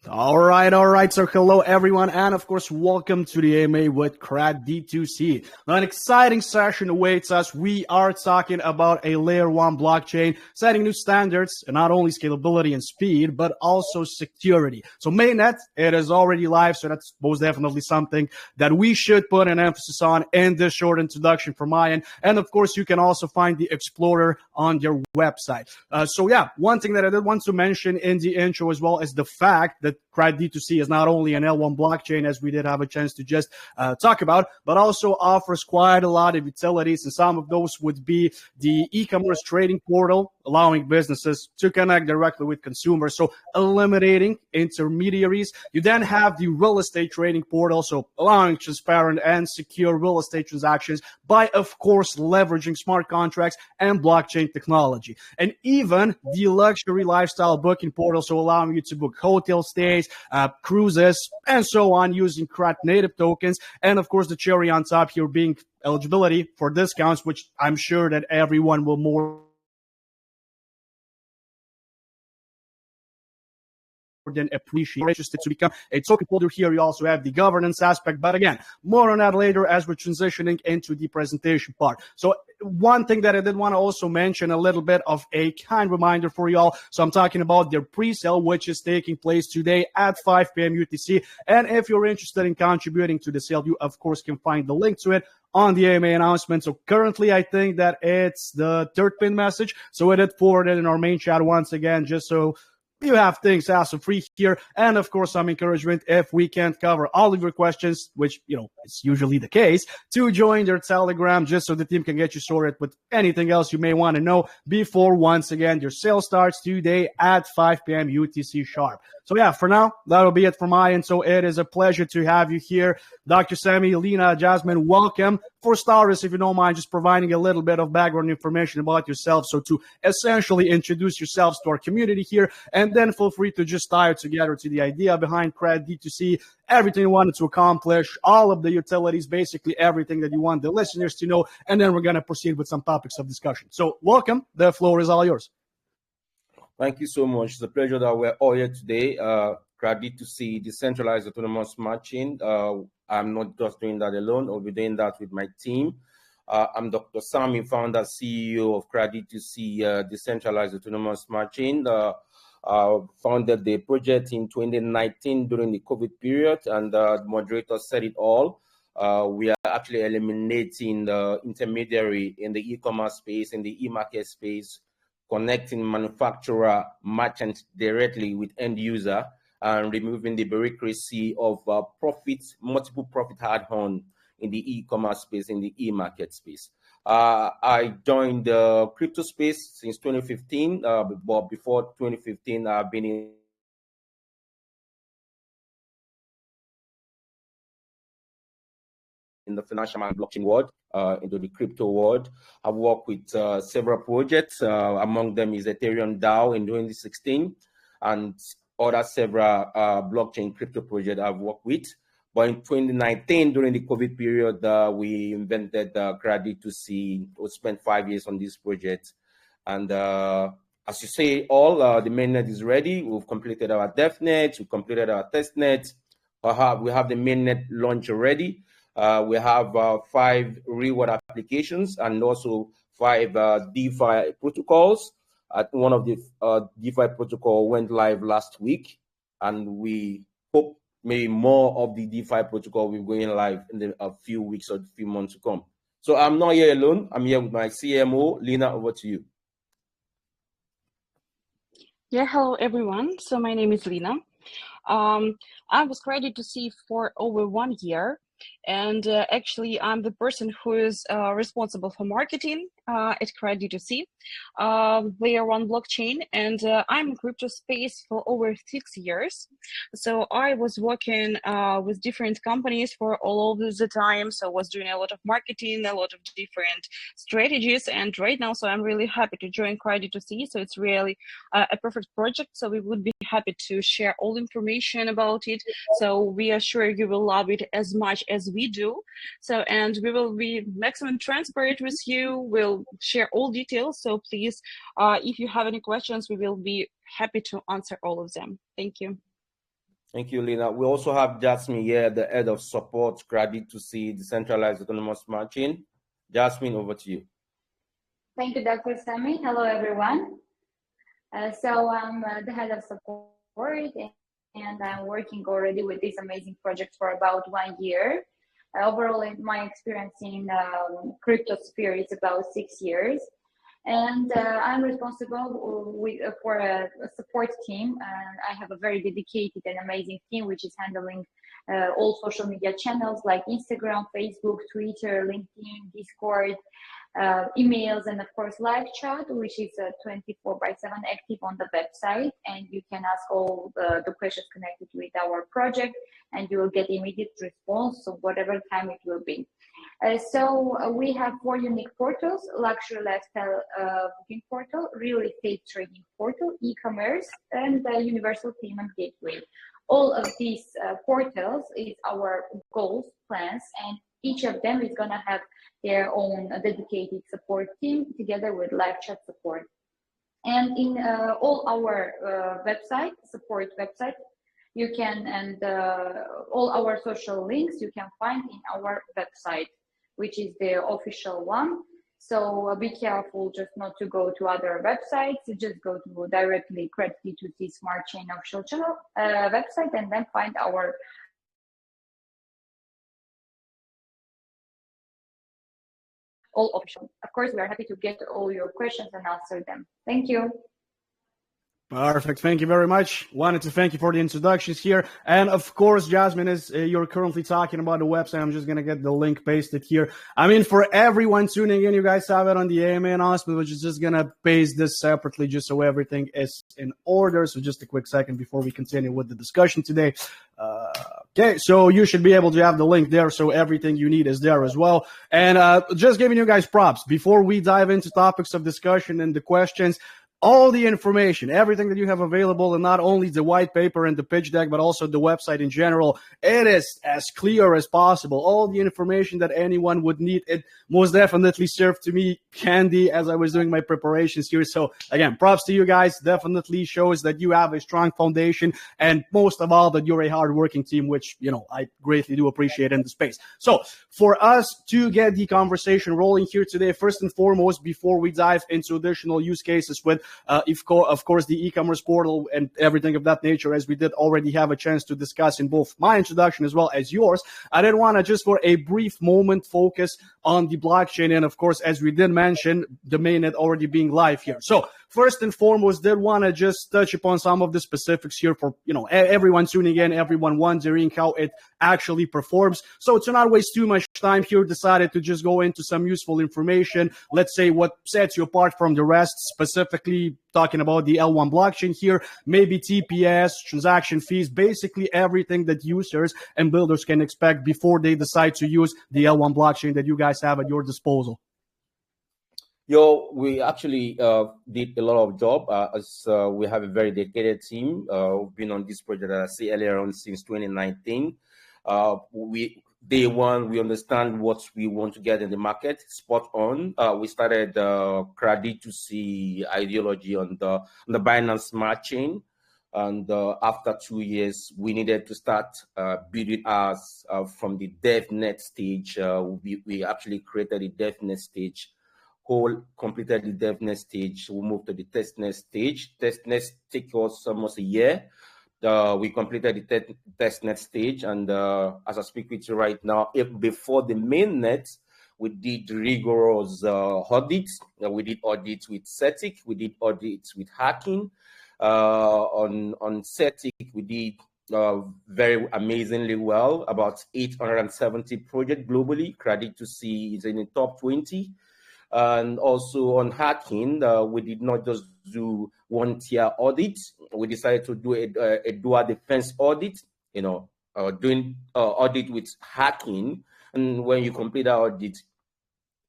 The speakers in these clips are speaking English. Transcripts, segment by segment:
All right. So hello, everyone. And of course, welcome to the AMA with CRATD2C. Now, an exciting session awaits us. We are talking about a layer one blockchain, setting new standards and not only scalability and speed, but also security. So mainnet, it is already live. So that's most definitely something that we should put an emphasis on in this short introduction from my end. And of course, you can also find the Explorer on their website. One thing that I did want to mention in the intro as well is the fact that CRATD2C is not only an L1 blockchain, as we did have a chance to just talk about, but also offers quite a lot of utilities. And some of those would be the e-commerce trading portal, allowing businesses to connect directly with consumers, so eliminating intermediaries. You then have the real estate trading portal, so allowing transparent and secure real estate transactions by, of course, leveraging smart contracts and blockchain technology. And even the luxury lifestyle booking portal, so allowing you to book hotel stays, cruises, and so on using CRAT native tokens. And of course, the cherry on top here being eligibility for discounts, which I'm sure that everyone will more than appreciate. Interested to become a token holder here. You also have the governance aspect, but again, more on that later as we're transitioning into the presentation part. So one thing that I did want to also mention, a little bit of a kind reminder for y'all. So I'm talking about their pre-sale, which is taking place today at 5 p.m. UTC. And if you're interested in contributing to the sale, you of course can find the link to it on the AMA announcement. So currently, I think that it's the third pin message. So it is forwarded in our main chat once again, just so you have things hassle free here. And of course, some encouragement if we can't cover all of your questions, which, is usually the case, to join their Telegram just so the team can get you sorted with anything else you may want to know before, once again, your sale starts today at 5 p.m. UTC sharp. So yeah, for now, that'll be it from my end. So it is a pleasure to have you here. Dr. Sammy, Lena, Jasmine, welcome. For starters, if you don't mind, just providing a little bit of background information about yourself. So to essentially introduce yourselves to our community here, and then feel free to just tie it together to the idea behind CRATD2C, everything you wanted to accomplish, all of the utilities, basically everything that you want the listeners to know. And then we're going to proceed with some topics of discussion. So welcome. The floor is all yours. Thank you so much. It's a pleasure that we're all here today. CRATD2C, decentralized autonomous smart chain. I'm not just doing that alone. I'll be doing that with my team. I'm Dr. Sami, founder, CEO of CRATD2C, decentralized autonomous smart chain. Founded the project in 2019 during the COVID period, and the moderator said it all. We are actually eliminating the intermediary in the e-commerce space, in the e-market space, connecting manufacturer, merchant directly with end user, and removing the bureaucracy of multiple profit add-on in the e-commerce space, in the e-market space. I joined the crypto space since 2015, but before 2015, I've been in the financial and blockchain world, into the crypto world. I've worked with several projects. Among them is Ethereum DAO in 2016, and other several blockchain crypto projects I've worked with. But in 2019, during the COVID period, we invented CRATD2C. We spent 5 years on this project. And as you say, all the mainnet is ready. We've completed our devnet. We've completed our testnet. We have the mainnet launch already. We have 5 reward applications and also 5 DeFi protocols. One of the DeFi protocol went live last week, and we hope maybe more of the DeFi protocol will go in live in a few weeks or a few months to come. So I'm not here alone. I'm here with my CMO, Lena. Over to you. Yeah, hello everyone. So my name is Lena. I was CRATD2C for over 1 year. And actually, I'm the person who is responsible for marketing at CRATD2C, layer 1 blockchain, and I'm in crypto space for over 6 years. So I was working with different companies for all of the time. So I was doing a lot of marketing, a lot of different strategies, and right now, so I'm really happy to join CRATD2C. So it's really a perfect project. So we would be happy to share all information about it. So we are sure you will love it as much as we do. So, and we will be maximum transparent with you. We'll share all details. So please, if you have any questions, we will be happy to answer all of them. Thank you. Thank you, Lina. We also have Jasmine here, the head of support, CRATD2C, decentralized autonomous smart chain. Jasmine, over to you. Thank you, Dr. Sami. Hello, everyone. So I'm the head of support, and I'm working already with this amazing project for about 1 year. Overall, my experience in crypto sphere is about 6 years. And I'm responsible for a support team, and I have a very dedicated and amazing team which is handling all social media channels like Instagram, Facebook, Twitter, LinkedIn, Discord, emails, and of course live chat, which is 24/7 active on the website, and you can ask all the questions connected with our project and you will get immediate response, so whatever time it will be. We have 4 unique portals: luxury lifestyle booking portal, real estate trading portal, e-commerce, and the universal payment gateway. All of these portals is our goals, plans, and each of them is going to have their own dedicated support team together with live chat support. And in all our support website, you can, and all our social links you can find in our website, which is the official one. So be careful just not to go to other websites. You just go to directly CRATD2C Smart Chain official channel website, and then find our all official. Of course, we are happy to get all your questions and answer them. Thank you. Perfect. Thank you very much. Wanted to thank you for the introductions here. And of course, Jasmine, as you're currently talking about the website, I'm just going to get the link pasted here. I mean, for everyone tuning in, you guys have it on the AMA announcement, which is just going to paste this separately just so everything is in order. So just a quick second before we continue with the discussion today. Okay, so you should be able to have the link there, so everything you need is there as well. And just giving you guys props before we dive into topics of discussion and the questions. All the information, everything that you have available, and not only the white paper and the pitch deck, but also the website in general, it is as clear as possible. All the information that anyone would need, it most definitely served to me candy as I was doing my preparations here. So again, props to you guys. Definitely shows that you have a strong foundation, and most of all that you're a hardworking team, which, you know, I greatly do appreciate in the space. So for us to get the conversation rolling here today, first and foremost, before we dive into additional use cases with of course, the e-commerce portal and everything of that nature, as we did already have a chance to discuss in both my introduction as well as yours, I did want to just for a brief moment focus on the blockchain. And of course, as we did mention, the mainnet already being live here. So first and foremost, did want to just touch upon some of the specifics here for, you know, everyone tuning in, everyone wondering how it actually performs. So to not waste too much time here, decided to just go into some useful information. Let's say what sets you apart from the rest, specifically talking about the L1 blockchain here, maybe TPS, transaction fees, basically everything that users and builders can expect before they decide to use the L1 blockchain that you guys have at your disposal. We actually did a lot of job as we have a very dedicated team. We've been on this project, as I said earlier on, since 2019. Day one, we understand what we want to get in the market, spot on. We started CRATD2C ideology on the Binance Smart Chain. And after 2 years, we needed to start building ours from the DevNet stage. We actually created the DevNet stage, completed the DevNet stage. We moved to the testnet stage. Testnet took us almost a year. We completed the testnet stage, and as I speak with you right now, before the mainnet, we did rigorous audits. We did audits with CETIC, we did audits with hacking. On CETIC, we did very amazingly well, about 870 projects globally. CRATD2C is in the top 20. And also on hacking, we did not just do one tier audit. We decided to do a dual defense audit, doing audit with hacking. And when you complete that audit,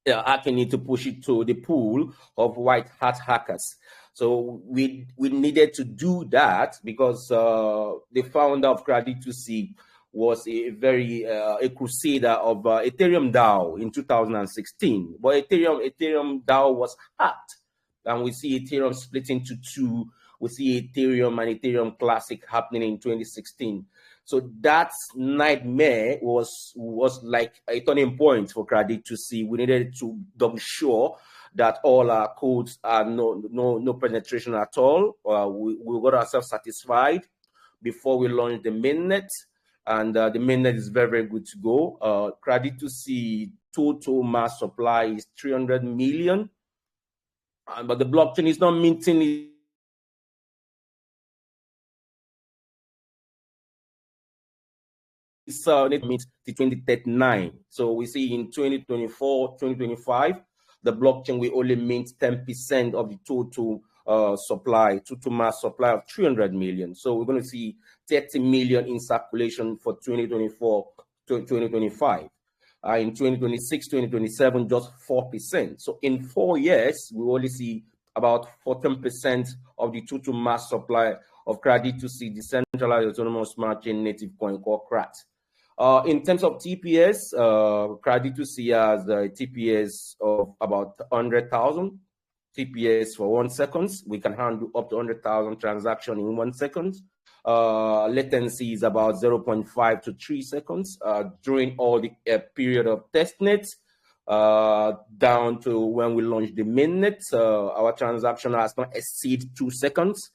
hacking need to push it to the pool of white hat hackers. So we needed to do that because the founder of CRATD2C was a crusader of Ethereum DAO in 2016. But Ethereum DAO was hacked. And we see Ethereum split into two we see Ethereum and Ethereum Classic happening in 2016. So that nightmare was like a turning point for CRATD2C. We needed to double sure that all our codes are no penetration at all. We got ourselves satisfied before we launched the mainnet, and the mainnet is very, very good to go. CRATD2C total mass supply is 300 million, but the blockchain is not minting it. It means the 2039. So we see in 2024, 2025, the blockchain will only mint 10% of the total total mass supply of 300 million. So we're going to see 30 million in circulation for 2024 to 2025. In 2026, 2027, just 4%. So in 4 years, we only see about 14% of the total mass supply of CRATD2C, decentralized autonomous smart chain native coin called CRAT. In terms of TPS, CRATD2C has a TPS of about 100,000 TPS for 1 second. We can handle up to 100,000 transactions in 1 second. Latency is about 0.5 to 3 seconds during all the period of testnet, down to when we launch the mainnet. Our transaction has not exceed 2 seconds.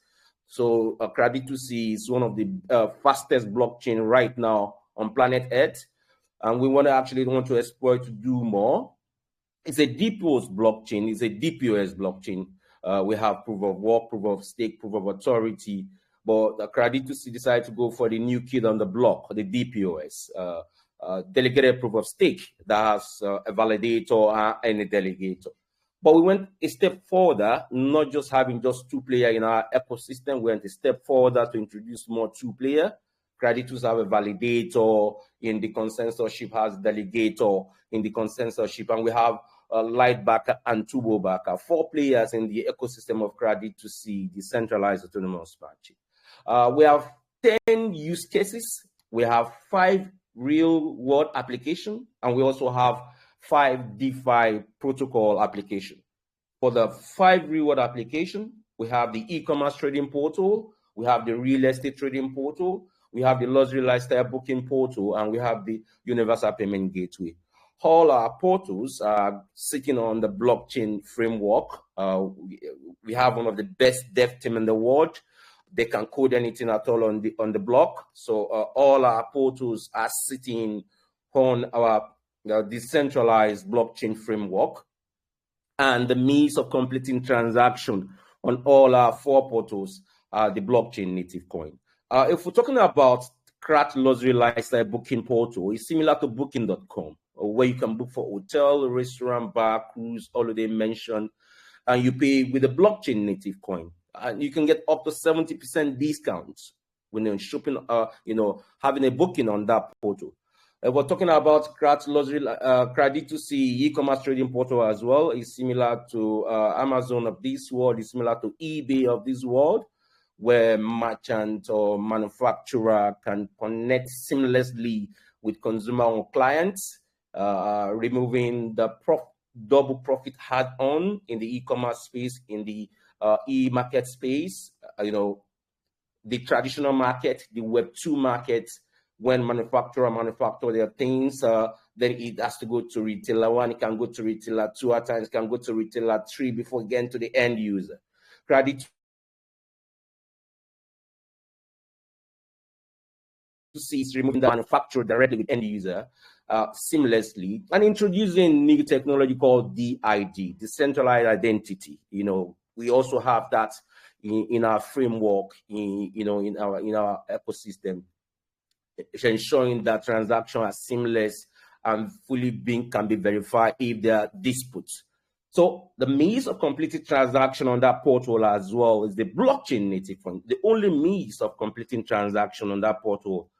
So CRATD2C is one of the fastest blockchain right now on planet Earth, and we want to exploit to do more. It's a DPoS blockchain. It's a DPoS blockchain. We have proof of work, proof of stake, proof of authority, but the CRATD2C decided to go for the new kid on the block, the DPoS, delegated proof of stake that has a validator and a delegator. But we went a step further, not just having just 2 players in our ecosystem. We went a step further to introduce more 2-player. CRATD2C have a validator in the consensus-ship, has delegator in the consensus-ship, and we have a light backer and turbo backer. 4 players in the ecosystem of CRATD2C, decentralized autonomous smart chain. We have 10 use cases. We have 5 real-world applications, and we also have 5 DeFi protocol applications. For the 5 real-world applications, we have the e-commerce trading portal, we have the real estate trading portal, we have the luxury lifestyle booking portal, and we have the universal payment gateway. All our portals are sitting on the blockchain framework. We have one of the best dev team in the world. They can code anything at all on the block. So all our portals are sitting on our decentralized blockchain framework, and the means of completing transaction on all our 4 portals are the blockchain native coin. If we're talking about CRAT luxury lifestyle booking portal, it's similar to booking.com, where you can book for hotel, restaurant, bar, cruise, holiday, mention, and you pay with a blockchain native coin. And you can get up to 70% discounts when you're shopping, having a booking on that portal. We're talking about CRAT luxury, CRATD2C e-commerce trading portal as well. It's similar to Amazon of this world. It's similar to eBay of this world, where merchant or manufacturer can connect seamlessly with consumer or clients, removing the double profit add-on in the e-commerce space, in the e-market space. The traditional market, the Web2 market, when manufacturer manufacture their things, then it has to go to retailer 1, it can go to retailer 2, at times it can go to retailer 3 before getting to the end user. CRATD2C is removing the manufacturer directly with end user seamlessly, and introducing new technology called DID, decentralized identity. We also have that in our framework, in our ecosystem, ensuring that transactions are seamless and fully can be verified if there are disputes. So the means of completing transaction on that portal as well is the blockchain native coin. The only means of completing transaction on that portal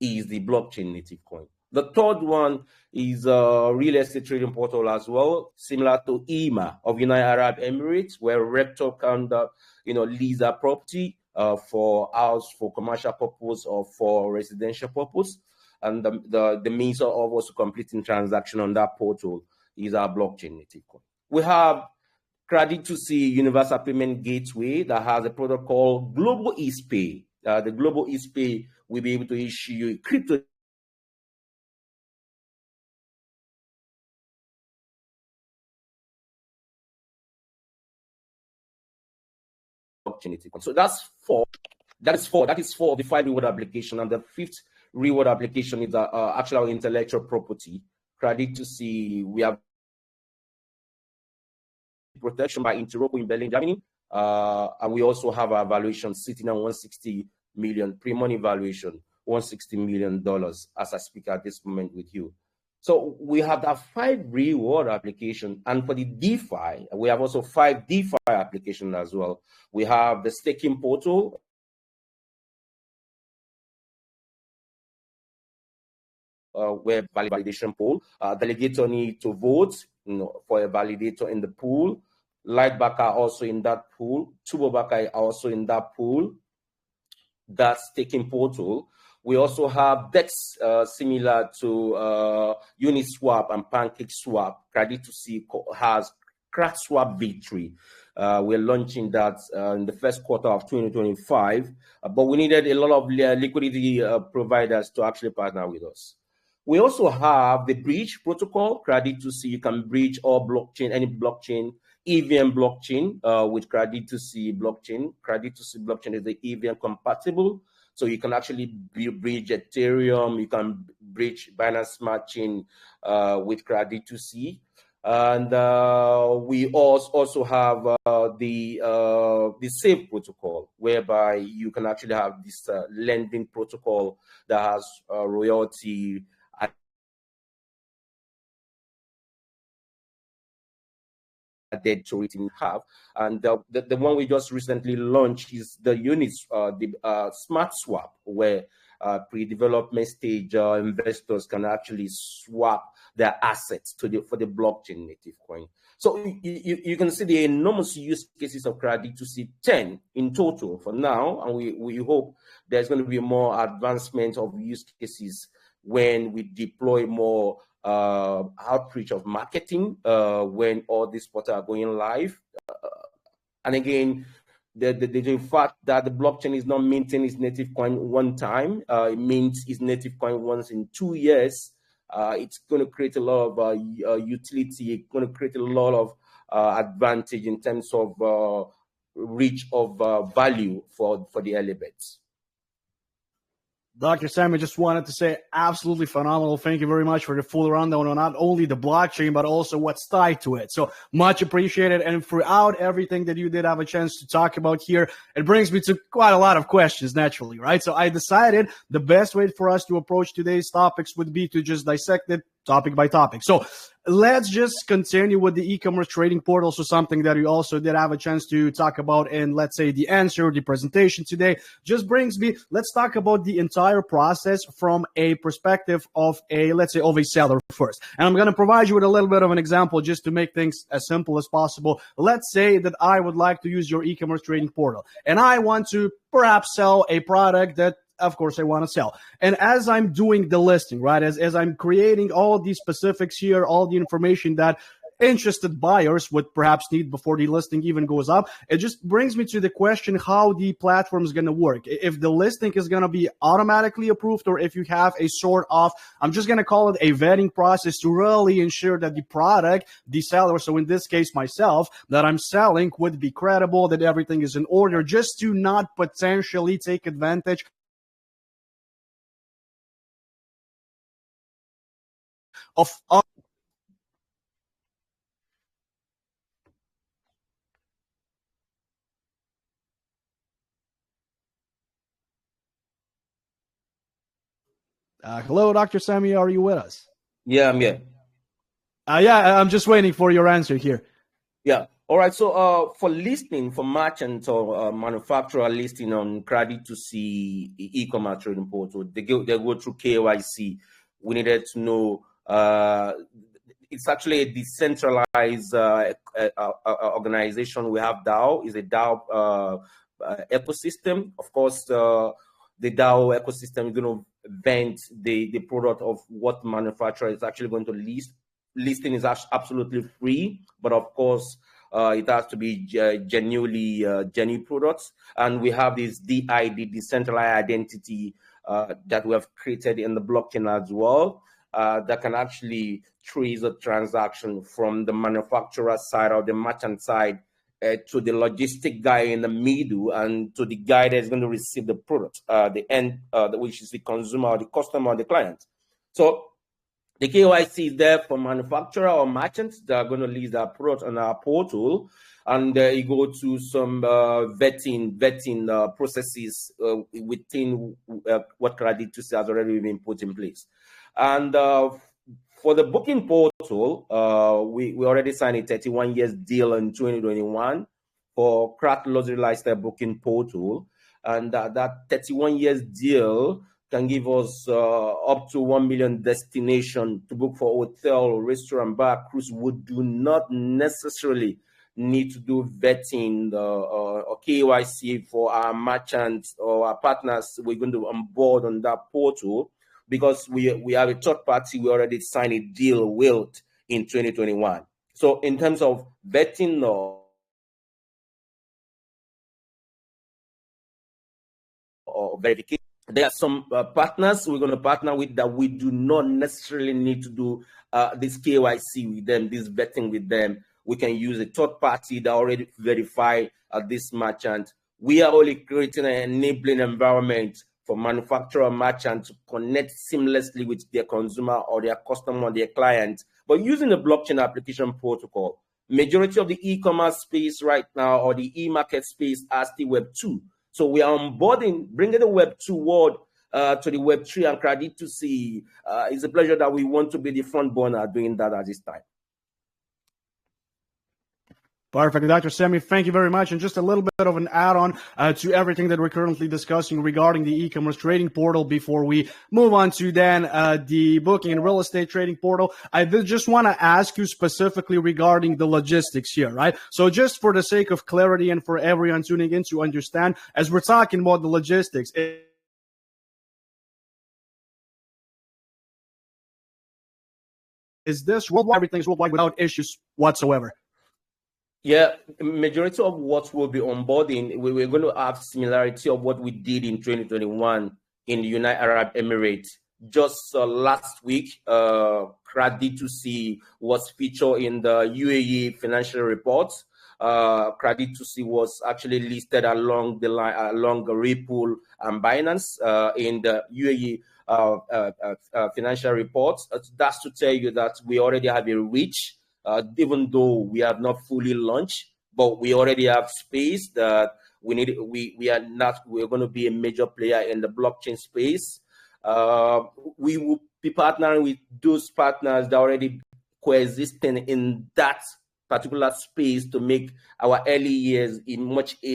is the blockchain native coin. The third one is a real estate trading portal as well, similar to EMA of United Arab Emirates, where Rector can lease a property for house, for commercial purpose or for residential purpose. And the means of also completing transaction on that portal is our blockchain native coin. We have CRATD2C Universal Payment Gateway that has a product called Global EastPay. The Global EastPay will be able to issue you crypto opportunity. So that's four. That is four of the 5 reward application, and the 5th reward application is actually our intellectual property. CRATD2C, we have protection by Interop in Berlin, Germany, and we also have our valuation sitting at 160 million pre-money valuation, $160 million as I speak at this moment with you. So we have that 5 reward application, and for the DeFi, we have also 5 DeFi applications as well. We have the staking portal, where validation pool, delegator need to vote, for a validator in the pool. Lightback are also in that pool. Turboback are also in that pool. That's staking portal. We also have DEX similar to Uniswap and PancakeSwap. CRATD2C has CrackSwap V3. We're launching that in the first quarter of 2025, but we needed a lot of liquidity providers to actually partner with us. We also have the bridge protocol, CRATD2C. You can bridge all blockchain, any blockchain, EVM blockchain with CRATD2C blockchain. CRATD2C blockchain is the EVM compatible. So you can actually bridge Ethereum, you can bridge Binance Smart Chain with CRATD2C. And we also have the SAFE protocol, whereby you can actually have this lending protocol that has royalty dead to it have. And the one we just recently launched is the units, the smart swap, where pre-development stage investors can actually swap their assets for the blockchain native coin. So you can see the enormous use cases of CRATD2C, 10 in total for now, and we hope there's going to be more advancement of use cases when we deploy more outreach of marketing when all these portals are going live. And again, the fact that the blockchain is not minting its native coin one time, it mints its native coin once in 2 years. It's going to create a lot of utility. It's going to create a lot of advantage in terms of reach of value for the early bets. Dr. Sam, I just wanted to say absolutely phenomenal. Thank you very much for the full rundown on not only the blockchain, but also what's tied to it. So much appreciated. And throughout everything that you did have a chance to talk about here, it brings me to quite a lot of questions naturally, right? So I decided the best way for us to approach today's topics would be to just dissect it topic by topic. So let's just continue with the e-commerce trading portal. So something that we also did have a chance to talk about in, let's say, the answer, the presentation today, just brings me, let's talk about the entire process from a perspective of let's say, of a seller first. And I'm going to provide you with a little bit of an example just to make things as simple as possible. Let's say that I would like to use your e-commerce trading portal and I want to perhaps sell a product that of course I want to sell. And as I'm doing the listing, right, as I'm creating all these specifics here, all the information that interested buyers would perhaps need before the listing even goes up, it just brings me to the question how the platform is going to work. If the listing is going to be automatically approved, or if you have a sort of, I'm just going to call it a vetting process to really ensure that the product, the seller, so in this case myself, that I'm selling would be credible, that everything is in order, just to not potentially take advantage of hello, Dr. Sammy, are you with us? Yeah, I'm here. Yeah, I'm just waiting for your answer here. Yeah. All right. So for listing, for merchant or manufacturer listing on CRATD2C e-commerce trading portal, they go through KYC. We needed to know it's actually a decentralized organization. We have DAO, is a DAO ecosystem. Of course, the DAO ecosystem is going to vent the product of what manufacturer is actually going to list. Listing is absolutely free, but of course, It has to be genuinely genuine products. And we have this DID, decentralized identity, that we have created in the blockchain as well, that can actually trace a transaction from the manufacturer side or the merchant side to the logistic guy in the middle and to the guy that's going to receive the product, the end, which is the consumer or the customer or the client. So the KYC is there for manufacturer or merchants that are going to list their product on our portal, and you go to some vetting processes within what CRATD2C has already been put in place. And for the booking portal, we already signed a 31 years deal in 2021 for CRAT luxury lifestyle booking portal, and that 31 years deal can give us up to 1 million destination to book for hotel, restaurant, bar, cruise. We do not necessarily need to do vetting or KYC for our merchants or our partners we're going to onboard on that portal, because we have a third party we already signed a deal with in 2021. So in terms of vetting or verification, there are some partners we're going to partner with that we do not necessarily need to do this KYC with them, this vetting with them. We can use a third party that already verify this merchant. We are only creating an enabling environment for manufacturer merchant to connect seamlessly with their consumer or their customer or their client, but using the blockchain application protocol. Majority of the e-commerce space right now or the e-market space are still Web 2. So we are onboarding, bringing the Web 2 world to the Web 3 and CRATD2C. It's a pleasure that we want to be the front burner doing that at this time. Perfect, Dr. Sami, thank you very much. And just a little bit of an add-on to everything that we're currently discussing regarding the e-commerce trading portal before we move on to then the booking and real estate trading portal. I just want to ask you specifically regarding the logistics here, right? So just for the sake of clarity and for everyone tuning in to understand, as we're talking about the logistics, is this worldwide, everything's worldwide without issues whatsoever? Yeah, majority of what we'll be onboarding, we're going to have similarity of what we did in 2021 in the United Arab Emirates. Just last week, CRATD2C was featured in the UAE financial reports. CRATD2C was actually listed along the line, along Ripple and Binance in the UAE financial reports. That's to tell you that we already have a reach. Even though we have not fully launched, but we already have space that we need. We're going to be a major player in the blockchain space. We will be partnering with those partners that are already coexisting in that particular space to make our early years a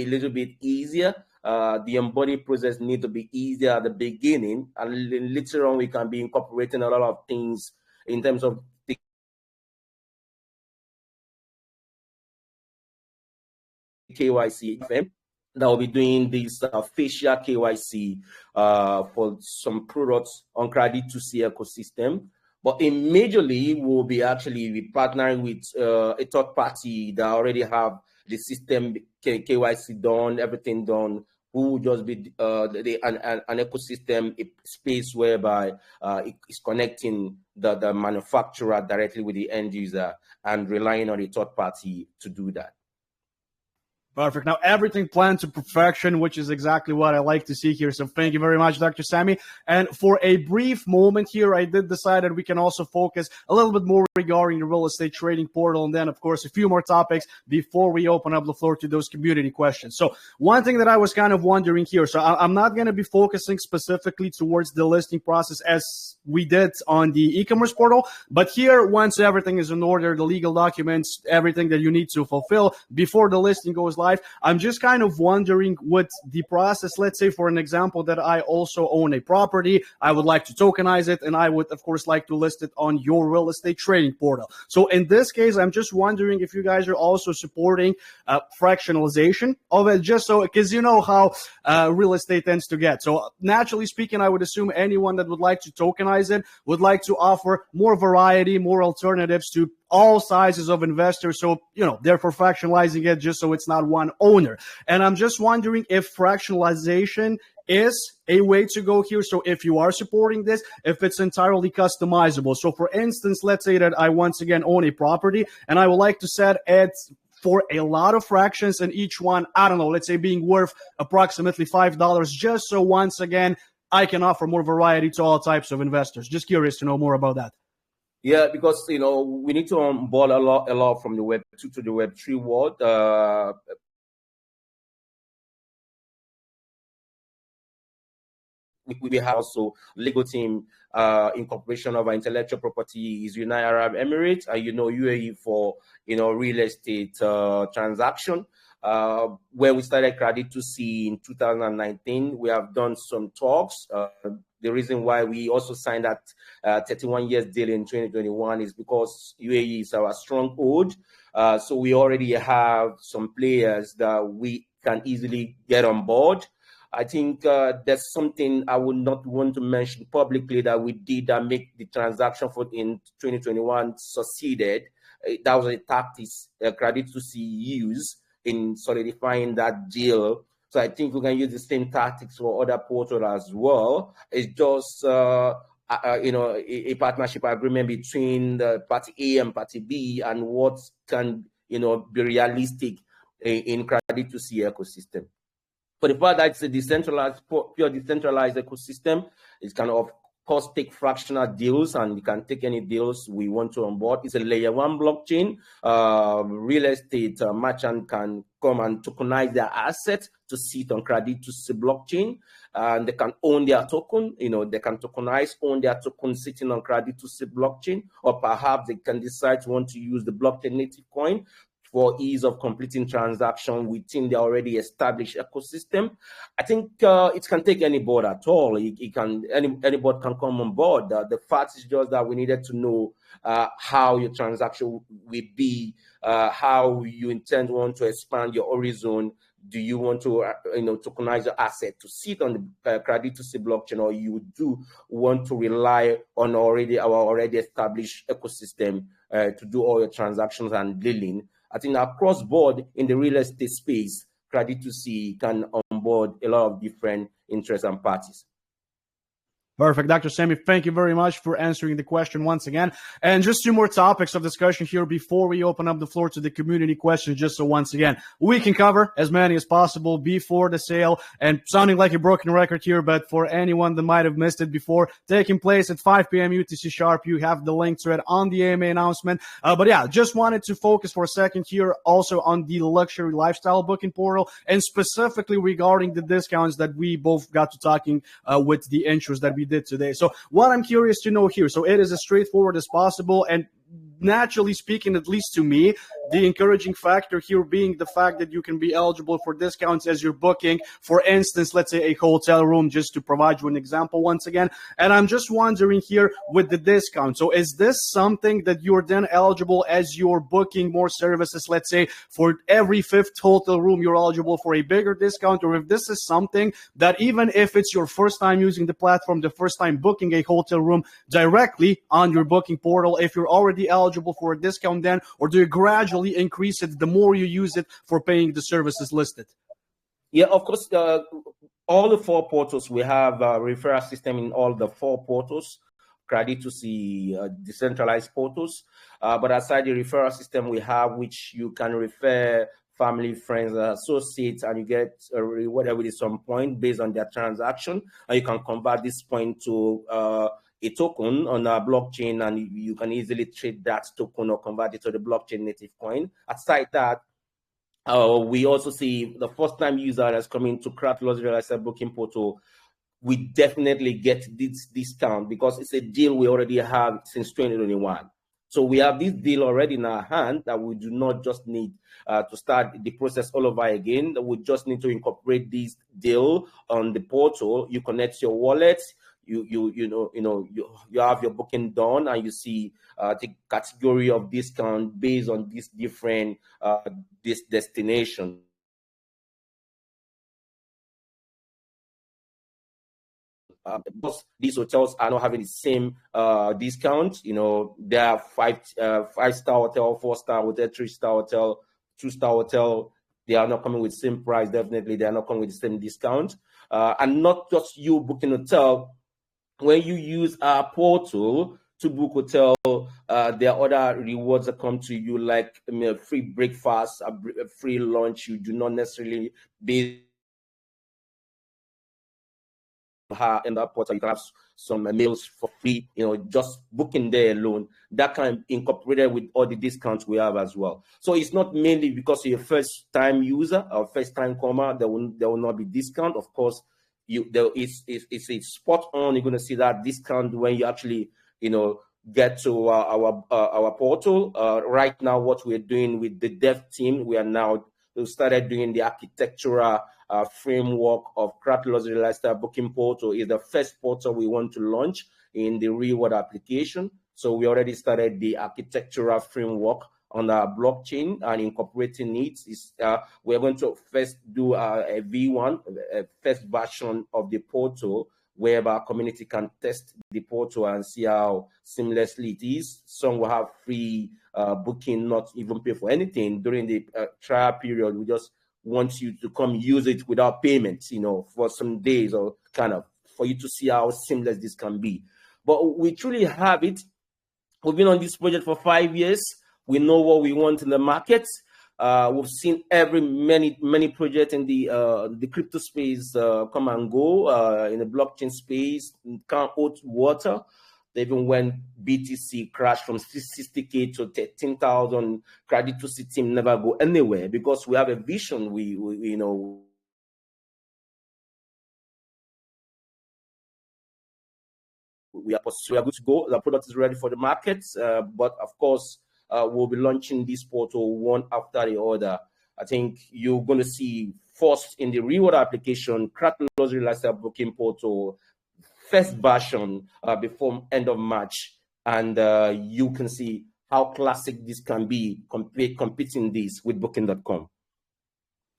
little bit easier. The onboarding process needs to be easier at the beginning, and later on we can be incorporating a lot of things in terms of KYC that will be doing this facial KYC for some products on CRATD2C ecosystem. But majorly, we'll be actually partnering with a third party that already have the system KYC done, everything done, who will just be an ecosystem space whereby it's connecting the manufacturer directly with the end user and relying on a third party to do that. Perfect. Now, everything planned to perfection, which is exactly what I like to see here. So thank you very much, Dr. Sami. And for a brief moment here, I did decide that we can also focus a little bit more regarding the real estate trading portal. And then, of course, a few more topics before we open up the floor to those community questions. So one thing that I was kind of wondering here, so I'm not going to be focusing specifically towards the listing process as we did on the e-commerce portal. But here, once everything is in order, the legal documents, everything that you need to fulfill before the listing goes live, I'm just kind of wondering what the process, let's say for an example that I also own a property, I would like to tokenize it, and I would of course like to list it on your real estate trading portal. So in this case, I'm just wondering if you guys are also supporting fractionalization of it, just so, because you know how real estate tends to get. So naturally speaking, I would assume anyone that would like to tokenize it would like to offer more variety, more alternatives to all sizes of investors. So, therefore fractionalizing it just so it's not one owner. And I'm just wondering if fractionalization is a way to go here. So if you are supporting this, if it's entirely customizable. So for instance, let's say that I once again own a property and I would like to set it for a lot of fractions, and each one, I don't know, let's say being worth approximately $5, just so once again, I can offer more variety to all types of investors. Just curious to know more about that. Yeah, because we need to onboard a lot from the Web 2 to the Web 3 world. We have also legal team incorporation of our intellectual property is United Arab Emirates, and UAE for real estate transaction. When we started CRATD2C in 2019, we have done some talks. The reason why we also signed that 31 years deal in 2021 is because UAE is our stronghold. So we already have some players that we can easily get on board. I think there's something I would not want to mention publicly that we did that make the transaction in 2021 succeeded. That was a tactics CRATD2C use in solidifying that deal. So I think we can use the same tactics for other portals as well. It's just a partnership agreement between the party A and party B, and what can be realistic in CRATD2C ecosystem. For the part that it's a pure decentralized ecosystem, it can of course take fractional deals, and we can take any deals we want to onboard. It's a layer 1 blockchain. Real estate merchant can come and tokenize their assets to sit on CRATD2C blockchain, and they can own their token. They can own their token sitting on CRATD2C blockchain, or perhaps they can decide to want to use the blockchain native coin for ease of completing transaction within the already established ecosystem. I think it can take any board at all. Any board can come on board. The fact is just that we needed to know how your transaction will be, how you want to expand your horizon. Do you want to tokenize your asset to sit on the CRATD2C blockchain, or you do want to rely on our already established ecosystem to do all your transactions and dealing? I think across board in the real estate space, CRATD2C can onboard a lot of different interests and parties. Perfect. Dr. Sami, thank you very much for answering the question once again. And just 2 more topics of discussion here before we open up the floor to the community questions, just so once again, we can cover as many as possible before the sale. And sounding like a broken record here, but for anyone that might have missed it before, taking place at 5 p.m. UTC sharp, you have the link to it on the AMA announcement. But yeah, just wanted to focus for a second here also on the luxury lifestyle booking portal, and specifically regarding the discounts that we both got to talking with the intros that we did today. So what I'm curious to know here, so it is as straightforward as possible, and naturally speaking, at least to me, the encouraging factor here being the fact that you can be eligible for discounts as you're booking, for instance, let's say a hotel room, just to provide you an example once again. And I'm just wondering here with the discount, so is this something that you're then eligible as you're booking more services? Let's say for every 5th hotel room, you're eligible for a bigger discount, or if this is something that even if it's your first time using the platform, the first time booking a hotel room directly on your booking portal, if you're already eligible for a discount then, or do you gradually increase it the more you use it for paying the services listed? Yeah, of course. All the 4 portals, we have a referral system in all the 4 portals, CRATD2C decentralized portals. But aside the referral system we have, which you can refer family, friends, associates, and you get a reward with some point based on their transaction, and you can convert this point to a token on our blockchain, and you can easily trade that token or convert it to the blockchain native coin. Aside that, we also see the first time user that's coming to CRAT Luxury Lifestyle Booking Portal, we definitely get this discount because it's a deal we already have since 2021. So we have this deal already in our hand that we do not just need to start the process all over again. We just need to incorporate this deal on the portal. You connect your wallet. You have your booking done, and you see the category of discount based on these different this destination. because these hotels are not having the same discount. There are five-star hotel, 4-star hotel, 3-star hotel, 2-star hotel. They are not coming with the same price. Definitely, they are not coming with the same discount. And not just you booking hotel. When you use our portal to book hotel, there are other rewards that come to you, like a free breakfast, a free lunch. You do not necessarily be in that portal. You can have some meals for free. Just booking there alone, that can be incorporated with all the discounts we have as well. So it's not mainly because you're a first-time user or first-time comer. There will not be discount. Of course, it's spot on. You're going to see that discount when you actually get to our portal. Right now, what we're doing with the dev team, we started doing the architectural framework of CRATD Luxury Lifestyle Booking Portal. Is the first portal we want to launch in the reward application. So we already started the architectural framework on our blockchain and incorporating it. We're going to first do a V1, a first version of the portal, whereby our community can test the portal and see how seamlessly it is. Some will have free booking, not even pay for anything during the trial period. We just want you to come use it without payment, for some days, or kind of for you to see how seamless this can be. But we truly have it. We've been on this project for 5 years. We know what we want in the market. We've seen many projects in the crypto space come and go. In the blockchain space, can't hold water. Even when BTC crashed from 60K to 13,000, CRATD2C team never go anywhere because we have a vision. We are good to go. The product is ready for the market, but of course, we'll be launching this portal one after the other. I think you're going to see first in the reward application, CRATD Luxury Lifestyle Booking Portal, first version before end of March, and you can see how classic this can be, competing this with Booking.com.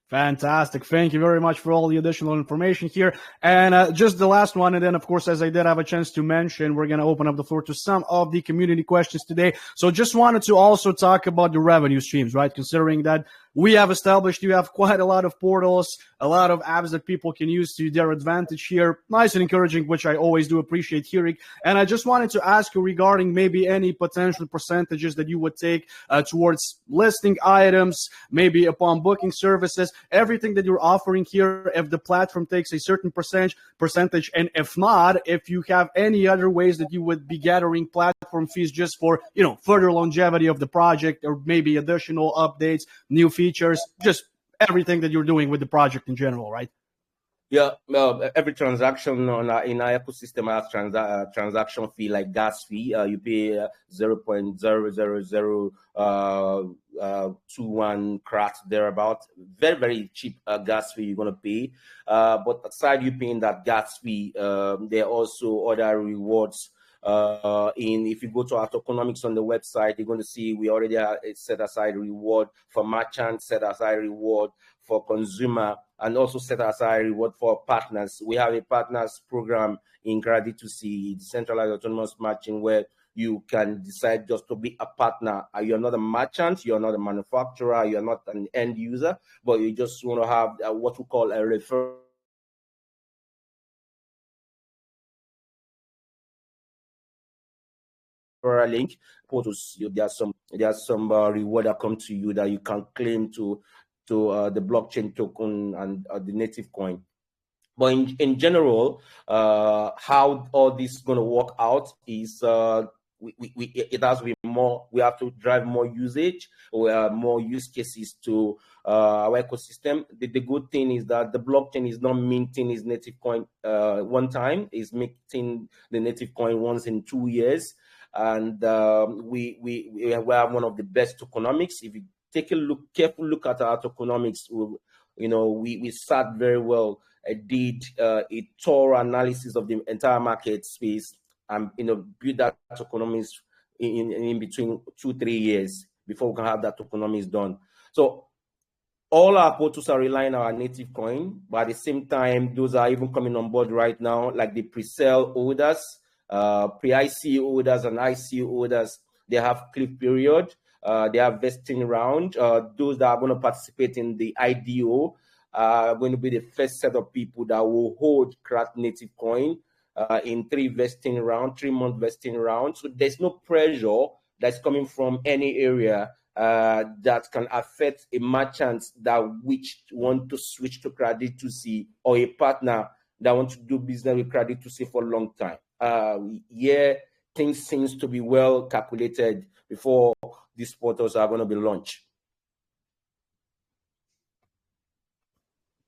Fantastic. Thank you very much for all the additional information here. And just the last one, and then, of course, as I did have a chance to mention, we're going to open up the floor to some of the community questions today. So just wanted to also talk about the revenue streams, right? Considering that we have established you have quite a lot of portals, a lot of apps that people can use to their advantage here. Nice and encouraging, which I always do appreciate hearing. And I just wanted to ask you regarding maybe any potential percentages that you would take towards listing items, maybe upon booking services, everything that you're offering here, if the platform takes a certain percentage, and if not, if you have any other ways that you would be gathering platform fees just for, further longevity of the project, or maybe additional updates, new features, just everything that you're doing with the project in general, right? Yeah, every transaction in our ecosystem has transaction fee, like gas fee. You pay 0.00021 CRAT thereabout. Very, very cheap gas fee you're gonna pay. But aside you paying that gas fee, there are also other rewards. If you go to our tokenomics on the website, you're going to see we already have a set aside reward for merchant, set aside reward for consumer, and also set aside reward for partners. We have a partners program in CRATD2C, decentralized autonomous matching, where you can decide just to be a partner. You're not a merchant, you're not a manufacturer, you're not an end user, but you just want to have what we call a referral link. There's some reward that come to you that you can claim to the blockchain token and the native coin. But in general, how all this is going to work out is it has to be more. We have to drive more usage, or more use cases to our ecosystem. The good thing is that the blockchain is not minting its native coin one time; it's minting the native coin once in 2 years. And we have one of the best tokenomics. If you take a careful look at our tokenomics, we sat very well. I did a thorough analysis of the entire market space, and build that tokenomics in between 2-3 years before we can have that tokenomics done. So all our portals are relying on our native coin, but at the same time, those are even coming on board right now, like the pre-sale holders, pre-IC holders and IC holders. They have cliff period. They have vesting round. Those that are going to participate in the IDO are going to be the first set of people that will hold CRAT native coin in 3-month vesting round. So there's no pressure that's coming from any area that can affect a merchant that which want to switch to CRATD2C or a partner that want to do business with CRATD2C for a long time. Yeah, things seems to be well calculated before these portals are going to be launched.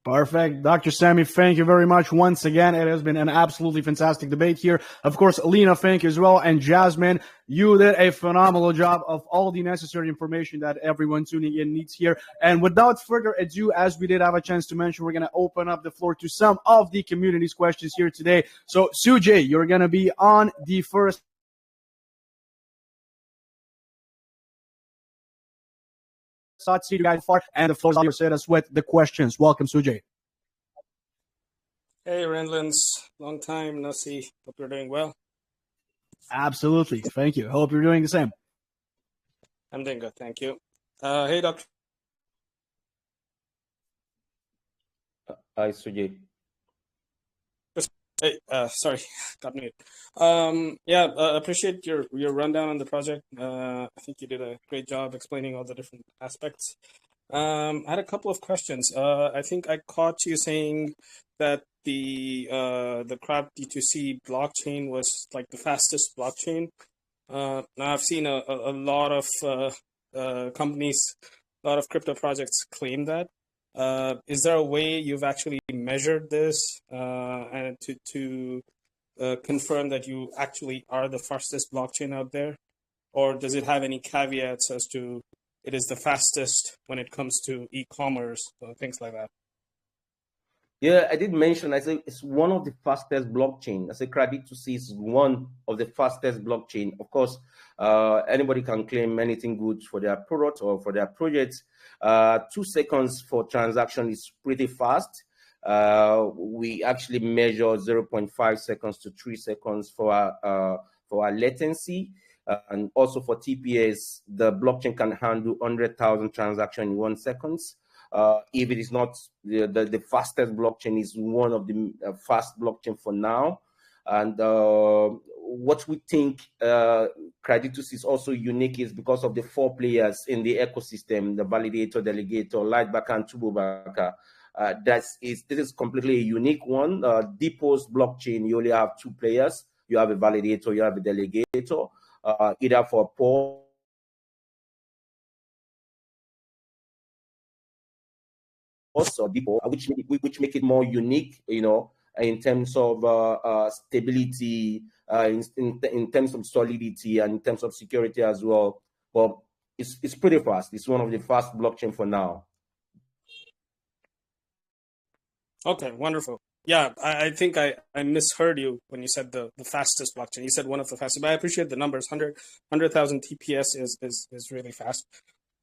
Perfect. Dr. Sammy, thank you very much once again. It has been an absolutely fantastic debate here. Of course, Lena, thank you as well. And Jasmine, you did a phenomenal job of all the necessary information that everyone tuning in needs here. And without further ado, as we did have a chance to mention, we're going to open up the floor to some of the community's questions here today. So, Sujay, you're going to be on the first. See you guys far, and the floor is yours. Set us with the questions. Welcome, Sujay. Hey, Randlands. Long time no see. Hope you're doing well. Absolutely. Thank you. Hope you're doing the same. I'm doing good. Thank you. Hey, Dr. Hi, Sujay. Hey, sorry, got muted. Appreciate your rundown on the project. I think you did a great job explaining all the different aspects. I had a couple of questions. I think I caught you saying that the CRATD2C blockchain was like the fastest blockchain. Now I've seen a lot of companies, a lot of crypto projects claim that. Is there a way you've actually measured this and to confirm that you actually are the fastest blockchain out there? Or does it have any caveats as to it is the fastest when it comes to e-commerce or things like that? Yeah, I did mention, I said it's one of the fastest blockchain. I said CRATD2C is one of the fastest blockchain. Of course, anybody can claim anything good for their product or for their project. 2 seconds for transaction is pretty fast. We actually measure 0.5 seconds to 3 seconds for our latency. And also for TPS, the blockchain can handle 100,000 transactions in 1 second. If it is not the fastest blockchain, is one of the fast blockchain for now. And what we think CRATD2C is also unique is because of the 4 players in the ecosystem, the validator, delegator, lightbacker, and turbobacker. This is completely a unique one. DPoS blockchain, you only have 2 players. You have a validator, you have a delegator, either for POS or DPoS, which make it more unique, you know, in terms of stability, in terms of solidity, and in terms of security as well. But it's pretty fast. It's one of the fast blockchain for now. Okay, wonderful. Yeah, I think I misheard you when you said the fastest blockchain. You said one of the fastest, but I appreciate the numbers. 100,000 TPS is really fast.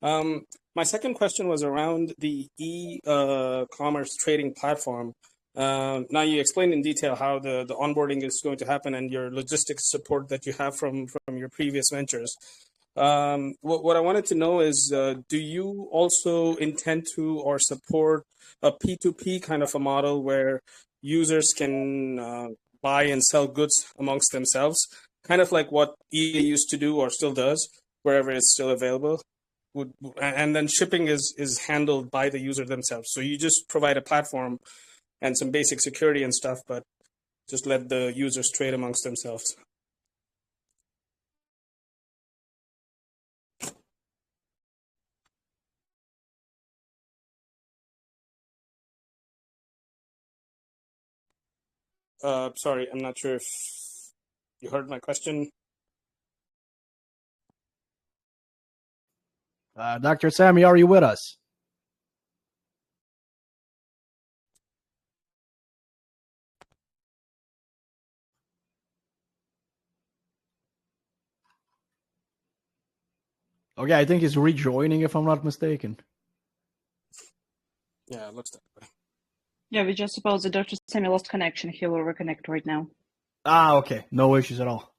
My second question was around the e-commerce trading platform. Now you explained in detail how the onboarding is going to happen and your logistics support that you have from your previous ventures. What I wanted to know is, do you also intend to or support a P2P kind of a model where users can buy and sell goods amongst themselves, kind of like what eBay used to do or still does, wherever it's still available? And then shipping is handled by the user themselves. So you just provide a platform and some basic security and stuff, but just let the users trade amongst themselves. Sorry, I'm not sure if you heard my question. Dr. Sammy, are you with us? Okay, I think he's rejoining if I'm not mistaken. Yeah, it looks that way. Yeah, we just suppose that Dr. Sammy lost connection. He will reconnect right now. Okay. No issues at all.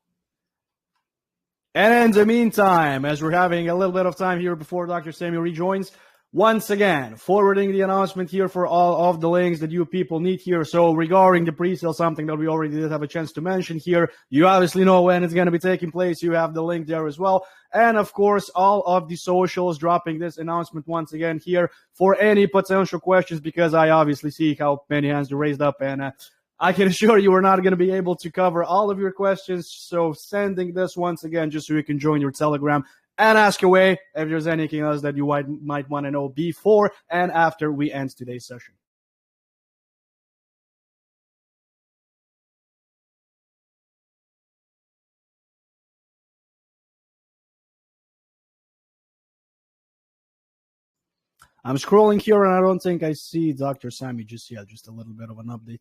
And in the meantime, as we're having a little bit of time here before Dr. Samuel rejoins, once again, forwarding the announcement here for all of the links that you people need here. So regarding the pre-sale, something that we already did have a chance to mention here, you obviously know when it's going to be taking place. You have the link there as well. And of course, all of the socials dropping this announcement once again here for any potential questions, because I obviously see how many hands are raised up, and I can assure you we're not going to be able to cover all of your questions. So sending this once again just so you can join your Telegram and ask away if there's anything else that you might want to know before and after we end today's session. I'm scrolling here and I don't think I see Dr. Sammy just yet, just a little bit of an update.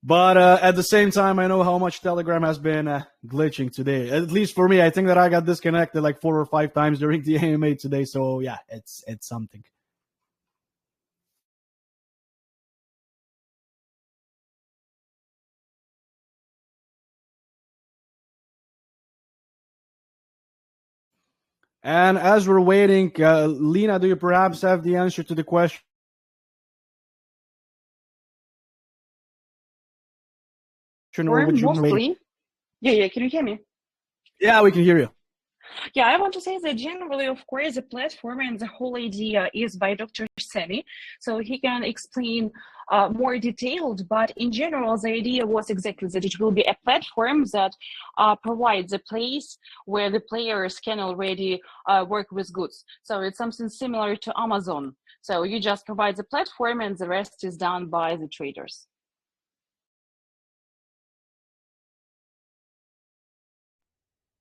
But at the same time, I know how much Telegram has been glitching today. At least for me, I think that I got disconnected like 4 or 5 times during the AMA today. So yeah, it's something. And as we're waiting, Lena, do you perhaps have the answer to the question? Or would you mostly. Yeah, can you hear me? Yeah, we can hear you. Yeah, I want to say that generally, of course, the platform and the whole idea is by Dr. Sammy, so he can explain more detailed, but in general, the idea was exactly that it will be a platform that provides a place where the players can already work with goods. So it's something similar to Amazon. So you just provide the platform and the rest is done by the traders.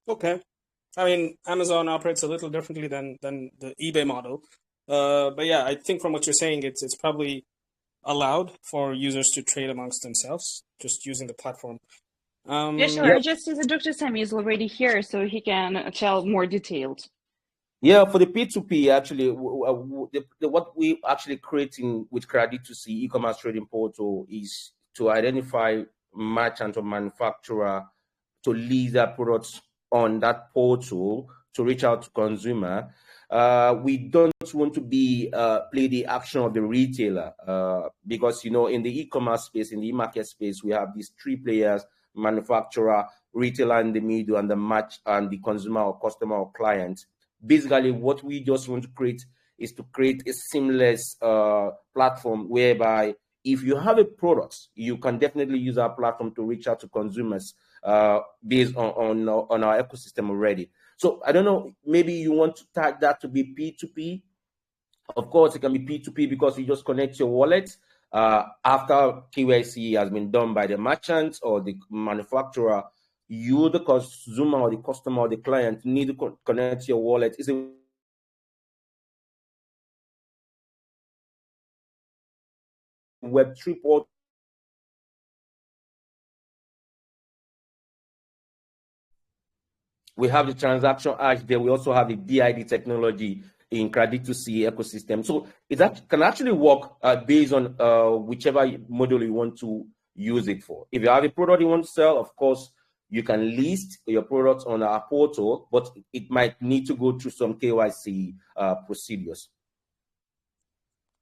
Okay. I mean, Amazon operates a little differently than the eBay model. But yeah, I think from what you're saying, it's probably allowed for users to trade amongst themselves, just using the platform. Yeah, sure. I just see that Dr. Sammy is already here, so he can tell more detailed. Yeah, for the P2P, actually, what we actually creating with CRATD2C e-commerce trading portal is to identify merchant or manufacturer to list their products on that portal to reach out to consumer. We don't want to be play the action of the retailer because, you know, in the e-commerce space, in the e-market space, we have these 3 players: manufacturer, retailer in the middle, and the consumer or customer or client. Basically, what we just want to create is to create a seamless platform whereby if you have a product, you can definitely use our platform to reach out to consumers based on our ecosystem already. So I don't know, maybe you want to tag that to be P2P. Of course, it can be P2P because you just connect your wallet after KYC has been done by the merchant or the manufacturer. You, the consumer or the customer or the client, need to connect your wallet. It's a Web3 portal. We have the transaction hash there. We also have the DID technology in CRATD2C ecosystem. So that can actually work based on whichever model you want to use it for. If you have a product you want to sell, of course, you can list your products on our portal, but it might need to go through some KYC procedures.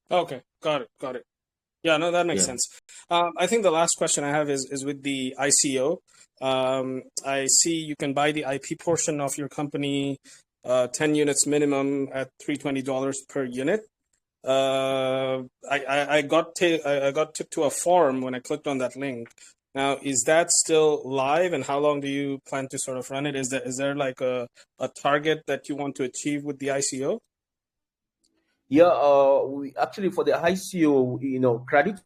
Okay, got it. Yeah, no, that makes sense. I think the last question I have is with the ICO. I see you can buy the IP portion of your company, 10 units minimum at $320 per unit. I got to a form when I clicked on that link. Now, is that still live, and how long do you plan to sort of run it? Is there like a target that you want to achieve with the ICO? Yeah, we actually, for the ICO, you know, credit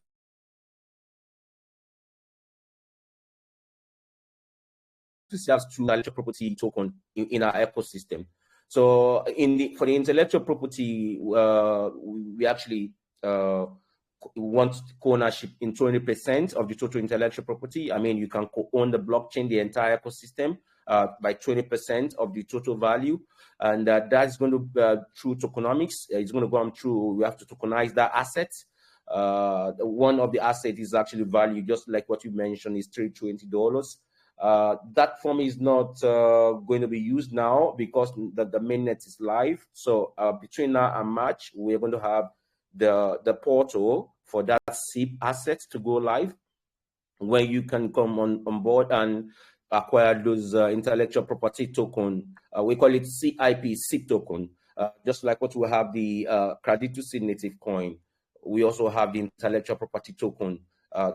has to intellectual property token in our ecosystem. So for the intellectual property, we actually want co-ownership in 20% of the total intellectual property. I mean, you can co-own the blockchain, the entire ecosystem, by 20% of the total value. And that's going to, through tokenomics, it's going to go through, we have to tokenize that asset. One of the assets is actually valued, just like what you mentioned, is $320. That form is not going to be used now because the mainnet is live. So between now and March, we're going to have the portal for that SIP asset to go live, where you can come on board and acquire those intellectual property token. We call it SIP token, just like what we have the CRATD2C native coin. We also have the intellectual property token.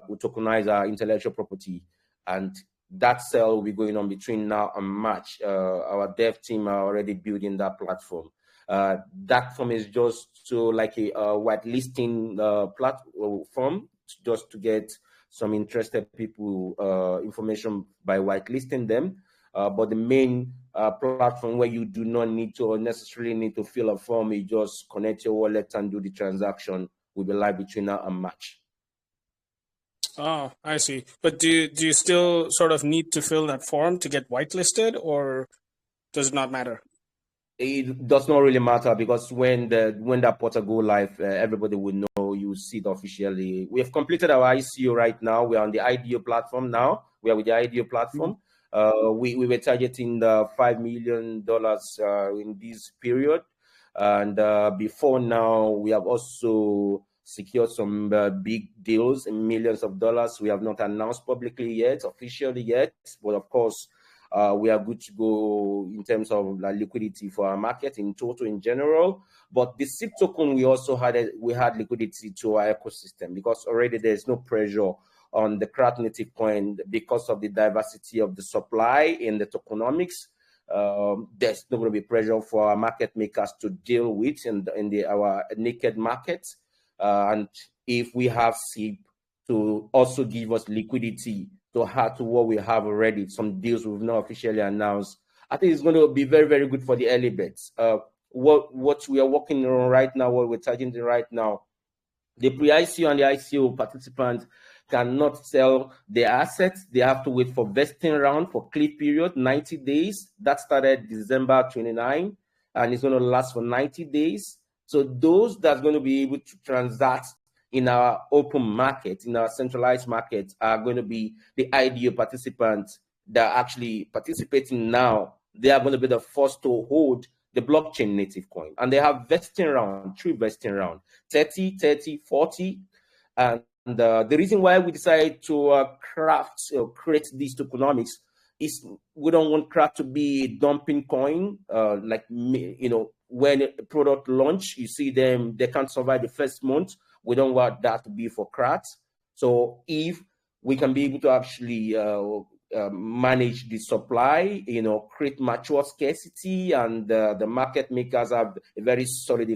We tokenize our intellectual property, and that sale will be going on between now and March. Our dev team are already building that platform. That form is just to like a whitelisting platform, just to get some interested people information by whitelisting them. But the main platform where you do not need to or necessarily need to fill a form, you just connect your wallet and do the transaction, will be live between now and March. Oh, I see. But do you still sort of need to fill that form to get whitelisted, or does it not matter? It does not really matter, because when that portal go live, everybody will know, you see it officially. We have completed our ICO right now. We are on the IDO platform now. We are with the IDO platform. We were targeting the $5 million in this period. And before now, we have also secured some big deals in millions of dollars. We have not announced publicly yet, officially yet, but of course, we are good to go in terms of liquidity for our market in total in general. But the SIP token, we also had liquidity to our ecosystem, because already there's no pressure on the CRAT native coin because of the diversity of the supply in the tokenomics. There's not going to be pressure for our market makers to deal with in our naked market. And if we have SIP to also give us liquidity to add to what we have already, some deals we've not officially announced, I think it's going to be very, very good for the early bets. What we are working on right now, what we're targeting right now, the pre-ICO and the ICO participants cannot sell their assets. They have to wait for vesting round for cliff period, 90 days. That started December 29, and it's going to last for 90 days. So those that's going to be able to transact in our open market, in our centralized market, are going to be the IDO participants that are actually participating now. They are going to be the first to hold the blockchain native coin. And they have vesting round, 3 vesting round, 30, 30, 40. And the reason why we decided to create these tokenomics is we don't want CRAT to be a dumping coin. When a product launch, you see them, they can't survive the first month. We don't want that to be for CRAT. So if we can be able to actually manage the supply, create mature scarcity, and the market makers have a very solid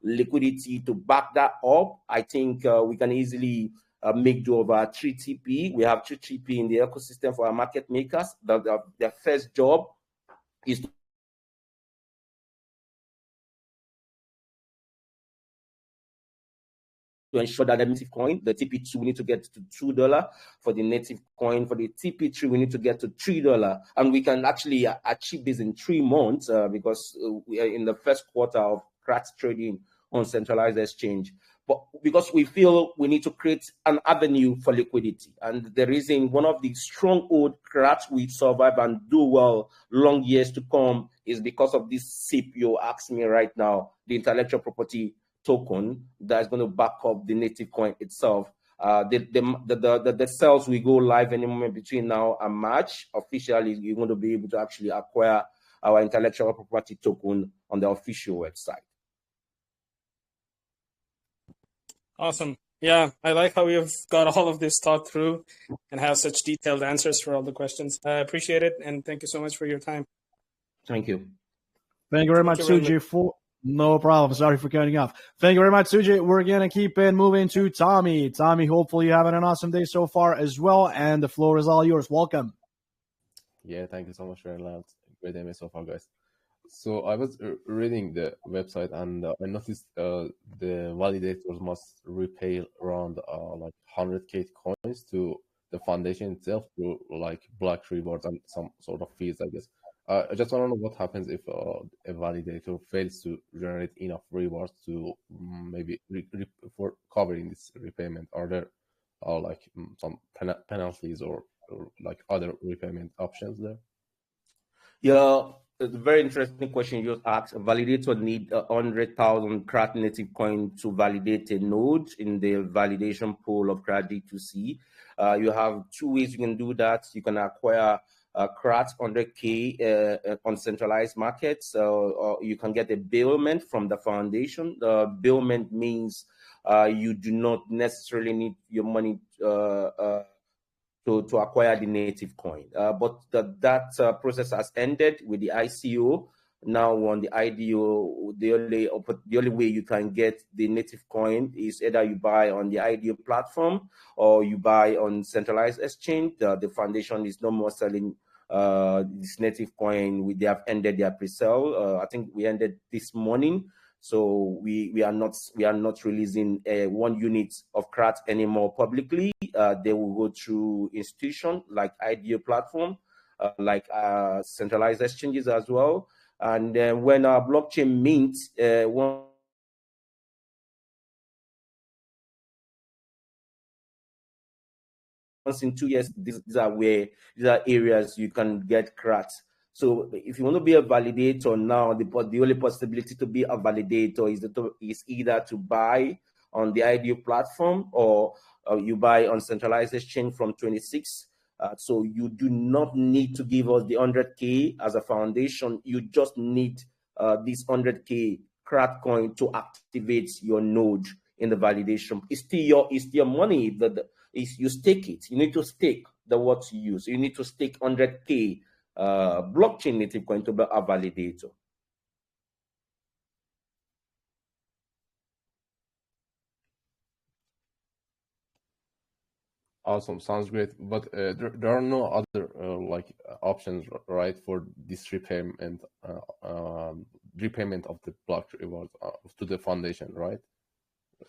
liquidity to back that up, I think we can easily make do of our 3 TP. We have 3 TP in the ecosystem for our market makers. Their first job is to ensure that the native coin, the TP2, we need to get to $2 for the native coin. For the TP3, we need to get to $3. And we can actually achieve this in 3 months because we are in the first quarter of CRAT trading on centralized exchange. But because we feel we need to create an avenue for liquidity. And the reason one of the stronghold CRAT will survive and do well long years to come is because of this SIP you asked me right now, the intellectual property token that's going to back up the native coin itself. The sales will go live any moment between now and March. Officially, you're going to be able to actually acquire our intellectual property token on the official website. Awesome. Yeah, I like how you've got all of this thought through and have such detailed answers for all the questions. I appreciate it, and thank you so much for your time. Thank you. Thank you very much, Suji. No problem. Sorry for cutting off. Thank you very much, Suji. We're going to keep it moving to Tommy. Tommy, hopefully you're having an awesome day so far as well, and the floor is all yours. Welcome. Yeah, thank you so much for allowing. Great day so far, guys. So I was reading the website, and I noticed the validators must repay around like 100K coins to the foundation itself through like block rewards and some sort of fees, I guess. I just want to know what happens if a validator fails to generate enough rewards to maybe for covering this repayment. Are there like some penalties or like other repayment options there? Yeah, it's a very interesting question you just asked. A validator need 100,000 CRAT native coin to validate a node in the validation pool of CRATD2C. You have two ways you can do that. You can acquire CRAT 100K on centralized markets, or you can get a bailment from the foundation. The bailment means you do not necessarily need your money to acquire the native coin. But that process has ended with the ICO. Now on the IDO, the only way you can get the native coin is either you buy on the IDO platform or you buy on centralized exchange. The foundation is no more selling this native coin. They have ended their pre-sale. I think we ended this morning. So we are not releasing 1 unit of CRAT anymore publicly. They will go through institution like IDO platform, like centralized exchanges as well. And then when our blockchain mints, once in 2 years, these are areas you can get CRAT. So if you want to be a validator now, the only possibility to be a validator is either to buy on the IDO platform or you buy on centralized exchange from 26. So you do not need to give us the 100K as a foundation. You just need this 100K CRAT coin to activate your node in the validation. It's still your money. You stake it. You need to stake the what you use. You need to stake 100K blockchain native coin to be a validator. Awesome, sounds great. But there are no other like options, right, for this repayment of the block reward to the foundation, right?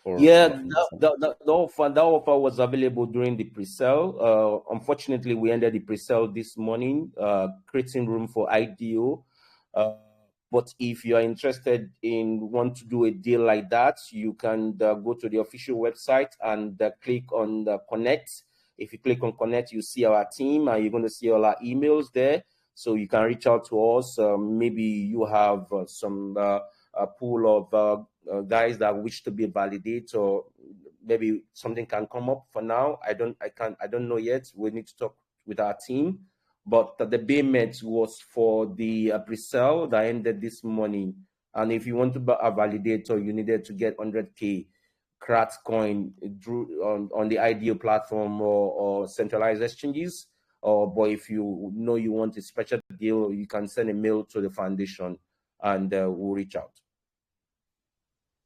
Or yeah, the offer was available during the pre-sale. Unfortunately, we ended the pre-sale this morning, creating room for IDO. But if you are interested in want to do a deal like that, you can go to the official website and click on the connect. If you click on connect, you see our team and you're going to see all our emails there. So you can reach out to us. Maybe you have some a pool of guys that wish to be validated, or maybe something can come up. For now, I don't know yet. We need to talk with our team. But the payment was for the pre-sale that ended this morning. And if you want to be a validator, you needed to get 100K CRAT coin on the IDO platform or centralized exchanges. But if you know you want a special deal, you can send a mail to the foundation and we'll reach out.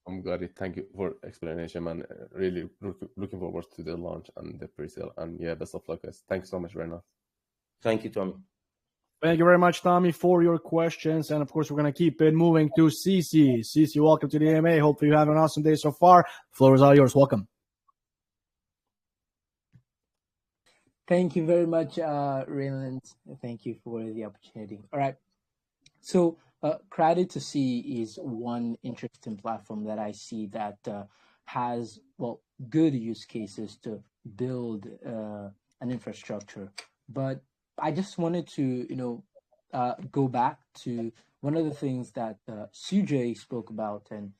I'm got it. Thank you for explanation, man. Really looking forward to the launch and the pre-sale. And yeah, best of luck, guys. Thanks so much, Rena. Thank you, Tommy. Thank you very much, Tommy, for your questions. And of course, we're going to keep it moving to CC. CC, welcome to the AMA. Hopefully you have an awesome day so far. The floor is all yours. Welcome. Thank you very much, Rayland. Thank you for the opportunity. All right. So CRATD2C is one interesting platform that I see that has, well, good use cases to build an infrastructure. But I just wanted to, go back to one of the things that Sujay spoke about, and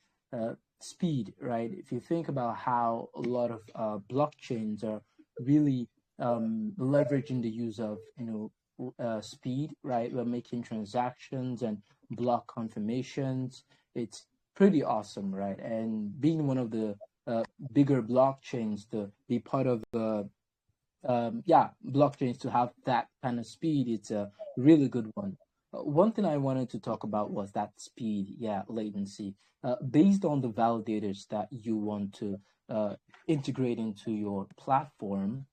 speed, right? If you think about how a lot of blockchains are really leveraging the use of, speed, right? We're making transactions and block confirmations. It's pretty awesome, right? And being one of the bigger blockchains to be part of blockchains to have that kind of speed, it's a really good one. One thing I wanted to talk about was that speed, latency. Based on the validators that you want to integrate into your platform,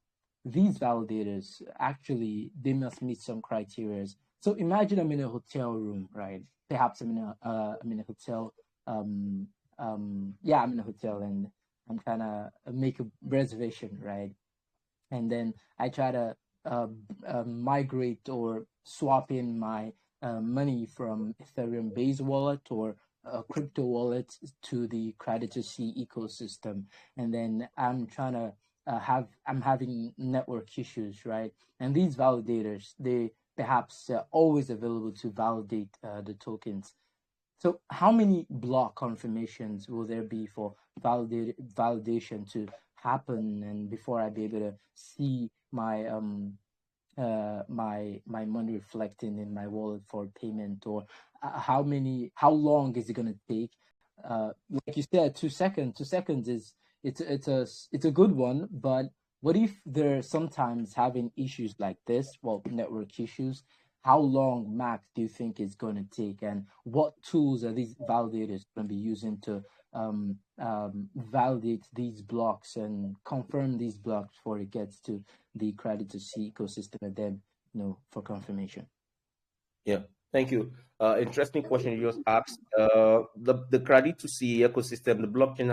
these validators actually, they must meet some criteria. So imagine I'm in a hotel room, right? Perhaps I'm in a hotel. I'm in a hotel and I'm trying to make a reservation, right? and then I try to migrate or swap in my money from Ethereum base wallet or a crypto wallet to the CRATD2C ecosystem, and then I'm trying to I'm having network issues, right? And these validators, they perhaps always available to validate the tokens. So how many block confirmations will there be for validation to happen, and before I be able to see my my money reflecting in my wallet for payment, or how long is it going to take? Like you said, 2 seconds. 2 seconds is it's a good one, but what if they're sometimes having issues like this? Well, network issues. How long max do you think it's going to take, and what tools are these validators going to be using to validate these blocks and confirm these blocks before it gets to the CRATD2C ecosystem and then, for confirmation? Yeah, thank you. Interesting question you just asked. The CRATD2C ecosystem, the blockchain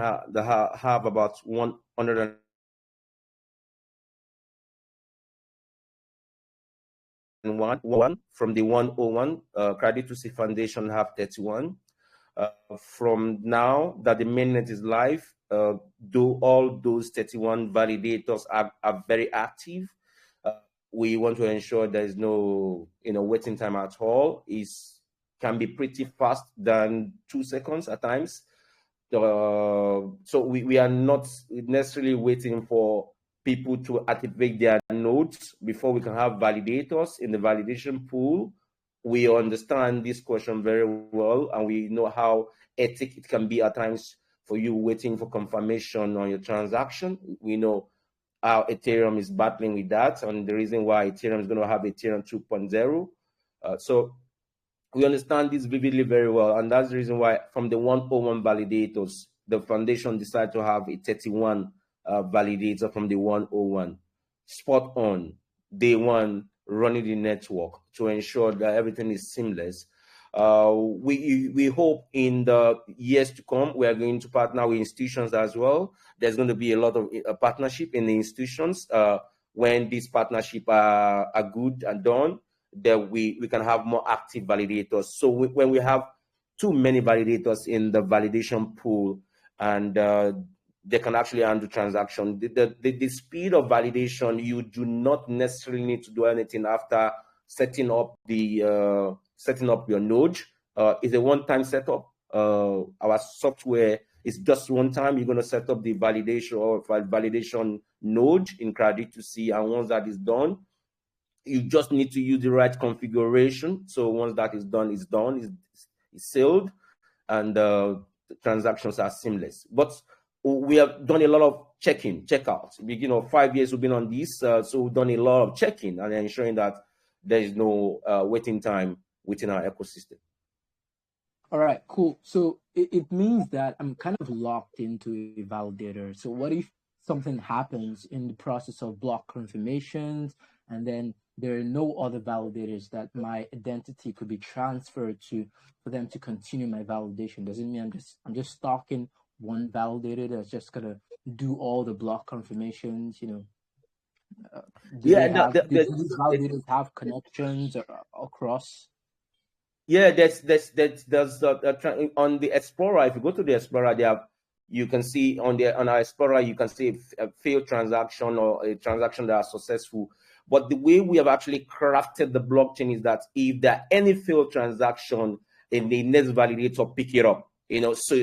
have about 100 and one from the 101. CRATD2C Foundation have 31. From now that the mainnet is live, do all those 31 validators are very active. We want to ensure there is no waiting time at all. It can be pretty fast than 2 seconds at times. So we are not necessarily waiting for people to activate their nodes before we can have validators in the validation pool. We understand this question very well, and we know how hectic it can be at times for you waiting for confirmation on your transaction. We know how Ethereum is battling with that, and the reason why Ethereum is going to have Ethereum 2.0. So we understand this vividly very well, and that's the reason why from the 101 validators, the foundation decided to have a 31 validator from the 101. Spot on, day one, running the network to ensure that everything is seamless. We hope in the years to come, we are going to partner with institutions as well. There's going to be a lot of partnership in the institutions. When these partnerships are good and done, that we can have more active validators. So when we have too many validators in the validation pool, and they can actually handle transaction, the speed of validation, you do not necessarily need to do anything after setting up the setting up your node. It's a one-time setup. Our software is just one time. You're going to set up the validation or validation node in CRATD2C, and once that is done, you just need to use the right configuration. So once that is done, it's sealed, and the transactions are seamless. But we have done a lot of checkout. 5 years we've been on this, so we've done a lot of checking and ensuring that there is no waiting time within our ecosystem. All right, cool. So it means that I'm kind of locked into a validator. So what if something happens in the process of block confirmations, and then there are no other validators that my identity could be transferred to for them to continue my validation? Does it mean I'm just stalking one validator that's just gonna do all the block confirmations? Do these validators have connections across? Yeah, there's on the Explorer. If you go to the Explorer, you can see on our Explorer, you can see a failed transaction or a transaction that are successful. But the way we have actually crafted the blockchain is that if there are any failed transaction, in the next validator pick it up. So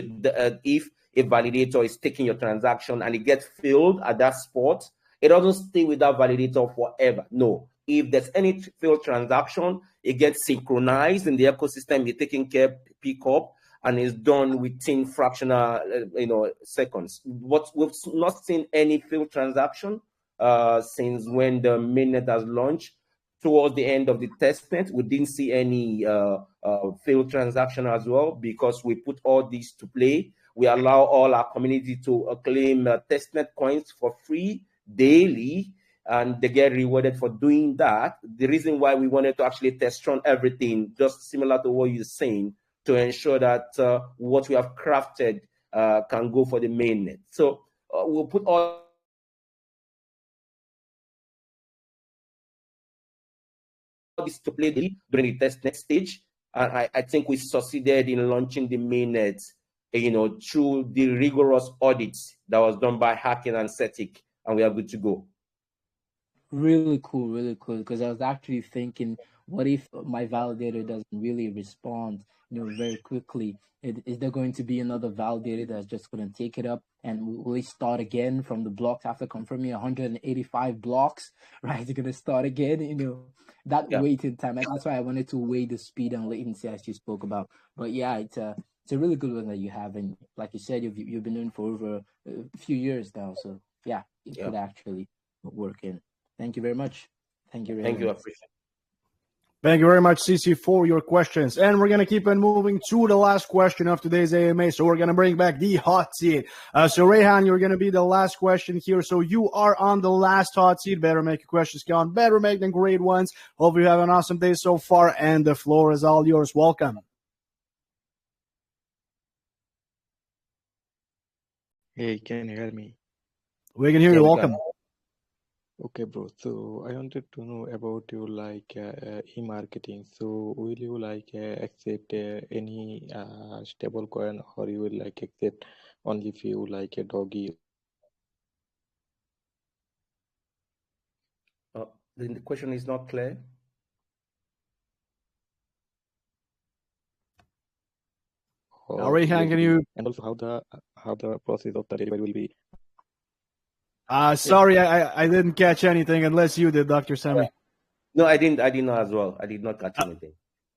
if a validator is taking your transaction and it gets failed at that spot, it doesn't stay with that validator forever. No. If there's any failed transaction, it gets synchronized in the ecosystem, it's taken care, pick up, and it's done within fractional, seconds. But we've not seen any failed transaction since when the mainnet has launched. Towards the end of the testnet, we didn't see any failed transaction as well, because we put all these to play. We allow all our community to claim testnet coins for free daily, and they get rewarded for doing that. The reason why we wanted to actually test run everything, just similar to what you're saying, to ensure that what we have crafted can go for the mainnet. So we'll put all this to play during the testnet stage. And I think we succeeded in launching the mainnet, through the rigorous audits that was done by Hacking and Cetic, and we are good to go. Really cool, because I was actually thinking, what if my validator doesn't really respond, very quickly? Is there going to be another validator that's just going to take it up, and will it start again from the blocks after confirming 185 blocks, right? It's going to start again, that waiting time. And that's why I wanted to weigh the speed and latency as you spoke about. But yeah, it's a really good one that you have, and like you said, you've been doing for over a few years now. So yeah, it could actually work in. Thank you very much. Thank you. Thank you. I appreciate it. Thank you very much, CC, for your questions. And we're going to keep on moving to the last question of today's AMA. So we're going to bring back the hot seat. So Rehan, you're going to be the last question here. So you are on the last hot seat. Better make your questions count. Better make them great ones. Hope you have an awesome day so far. And the floor is all yours. Welcome. Hey, can you hear me? We can hear you. Welcome. Okay, bro. So I wanted to know about your e-marketing. So will you accept any stable coin, or you will accept only few a doggy? The question is not clear. Rehan, can you? And also how the process of the delivery will be. Sorry, I didn't catch anything unless you did, Dr. Sami. No, I didn't as well. I did not catch anything.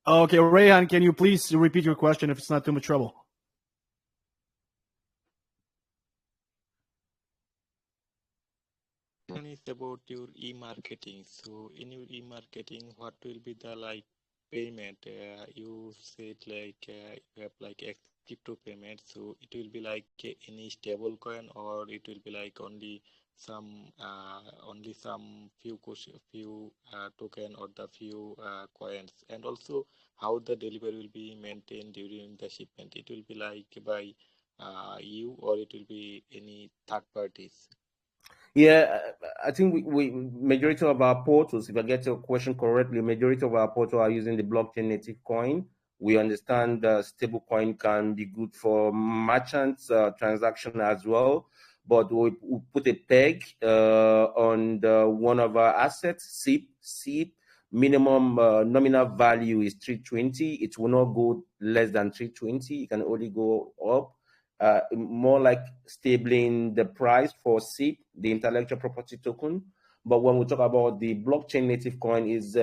Okay, Rehan, can you please repeat your question if it's not too much trouble? One is about your e-marketing. So in your e-marketing, what will be the payment? You said you have crypto payment. So it will be any stable coin, or it will be only some few token or the few coins. And also how the delivery will be maintained during the shipment. It will be by you, or it will be any third parties. Yeah, I think we majority of our portals, if I get your question correctly, majority of our portals are using the blockchain native coin. We understand the stable coin can be good for merchants transaction as well, but we put a peg on one of our assets, SIP. Minimum nominal value is 320. It will not go less than 320. It can only go up. More like stabling the price for SIP, the intellectual property token. But when we talk about the blockchain native coin, is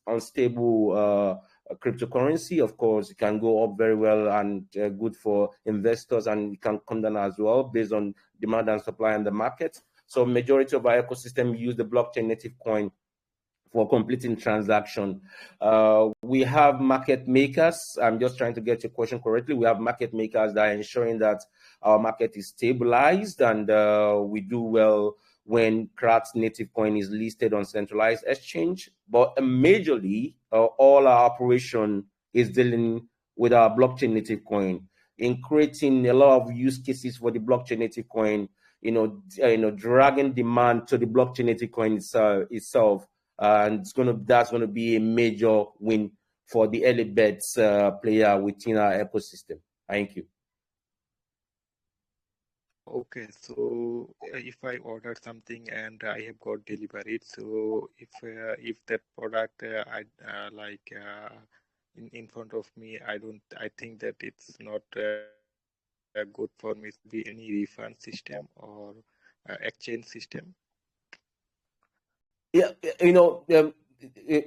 unstable cryptocurrency. Of course, it can go up very well and good for investors, and it can come down as well based on demand and supply in the market. So majority of our ecosystem use the blockchain native coin for completing transaction. We have market makers. I'm just trying to get your question correctly. We have market makers that are ensuring that our market is stabilized, and we do well when CRAT's native coin is listed on centralized exchange. But majorly, all our operation is dealing with our blockchain native coin, in creating a lot of use cases for the blockchain native coin, dragging demand to the blockchain native coin itself. And that's gonna be a major win for the early bets player within our ecosystem. Thank you. Okay, so if I order something and I have got delivered, so if that product in front of me, I think that it's not good for me to be any refund system or exchange system. Yeah,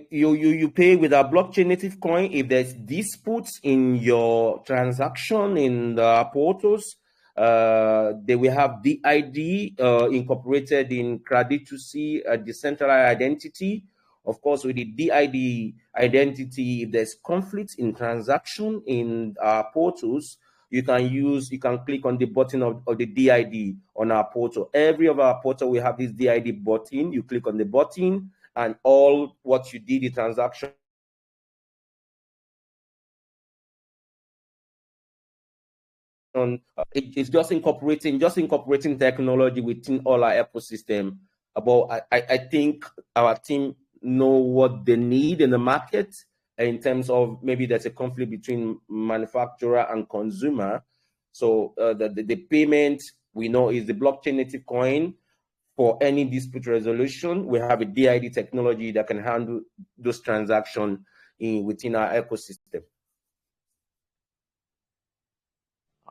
you pay with our blockchain native coin. If there's disputes in your transaction in the portals, they will have DID incorporated in CRATD2C, a decentralized identity. Of course, with the DID identity, if there's conflict in transaction in our portals, you can click on the button of the DID on our portal. Every of our portal we have this DID button. You click on the button, and all what you did, the transaction, it's just incorporating technology within all our ecosystem. But I think our team know what they need in the market in terms of maybe there's a conflict between manufacturer and consumer. So the payment we know is the blockchain native coin. For any dispute resolution, we have a DID technology that can handle those transactions within our ecosystem.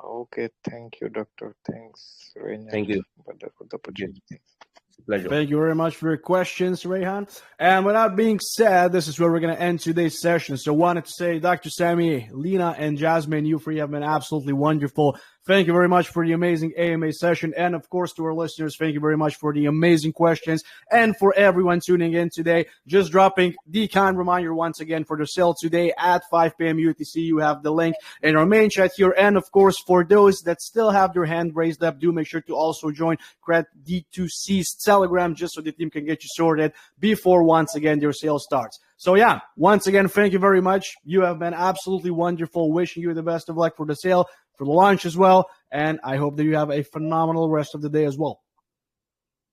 Okay, thank you, Doctor. Thanks, Reynald, Thank you. for the opportunity. It's a pleasure. Thank you very much for your questions, Rayhan. And with that being said, this is where we're going to end today's session. So wanted to say, Dr. Sammy, Lena, and Jasmine, you three have been absolutely wonderful. Thank you very much for the amazing AMA session. And of course, to our listeners, thank you very much for the amazing questions. And for everyone tuning in today, just dropping the kind reminder once again for the sale today at 5 p.m. UTC. You have the link in our main chat here. And of course, for those that still have their hand raised up, do make sure to also join CRATD2C's Telegram just so the team can get you sorted before once again your sale starts. So yeah, once again, thank you very much. You have been absolutely wonderful. Wishing you the best of luck for the sale, for the launch as well. And I hope that you have a phenomenal rest of the day as well.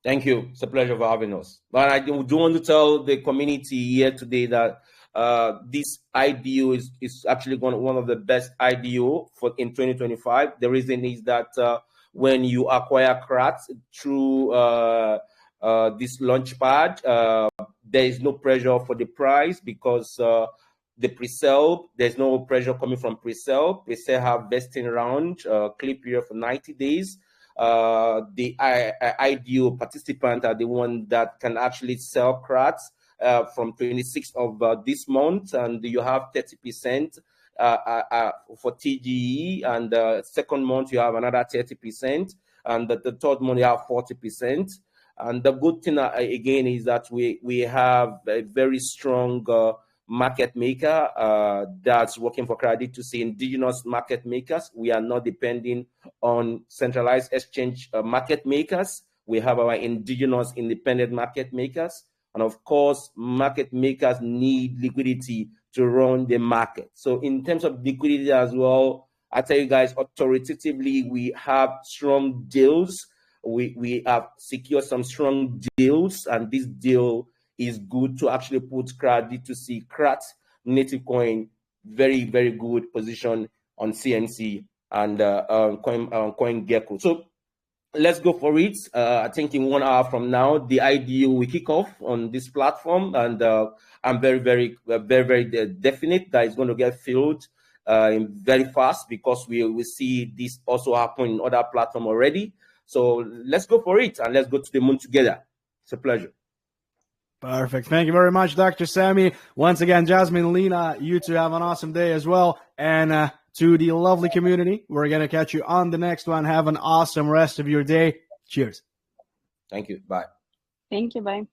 Thank you. It's a pleasure for having us. But I do want to tell the community here today that this IDO is actually one of the best IDO in 2025. The reason is that when you acquire CRAT through this launchpad, there is no pressure for the price because the pre-sale, there's no pressure coming from pre-sale. Pre-sale have vesting round, clip period for 90 days. The IDO participant are the one that can actually sell CRATs from 26th of this month, and you have 30% for TGE, and second month you have another 30%, and the third month you have 40%. And the good thing again is that we have a very strong market maker that's working for CRATD2C, indigenous market makers. We are not depending on centralized exchange market makers. We have our indigenous independent market makers. And of course, market makers need liquidity to run the market. So in terms of liquidity as well, I tell you guys, authoritatively, we have strong deals. We have secured some strong deals, and this deal is good to actually put CRATD2C, CRAT native coin, very, very good position on CNC and CoinGecko. So let's go for it. I think in 1 hour from now, the IDO will kick off on this platform, and I'm very, very definite that it's going to get filled very fast because we will see this also happen in other platforms already. So let's go for it and let's go to the moon together. It's a pleasure. Perfect. Thank you very much, Dr. Sammy. Once again, Jasmine, Lena, you two have an awesome day as well. And to the lovely community, we're going to catch you on the next one. Have an awesome rest of your day. Cheers. Thank you. Bye. Thank you. Bye.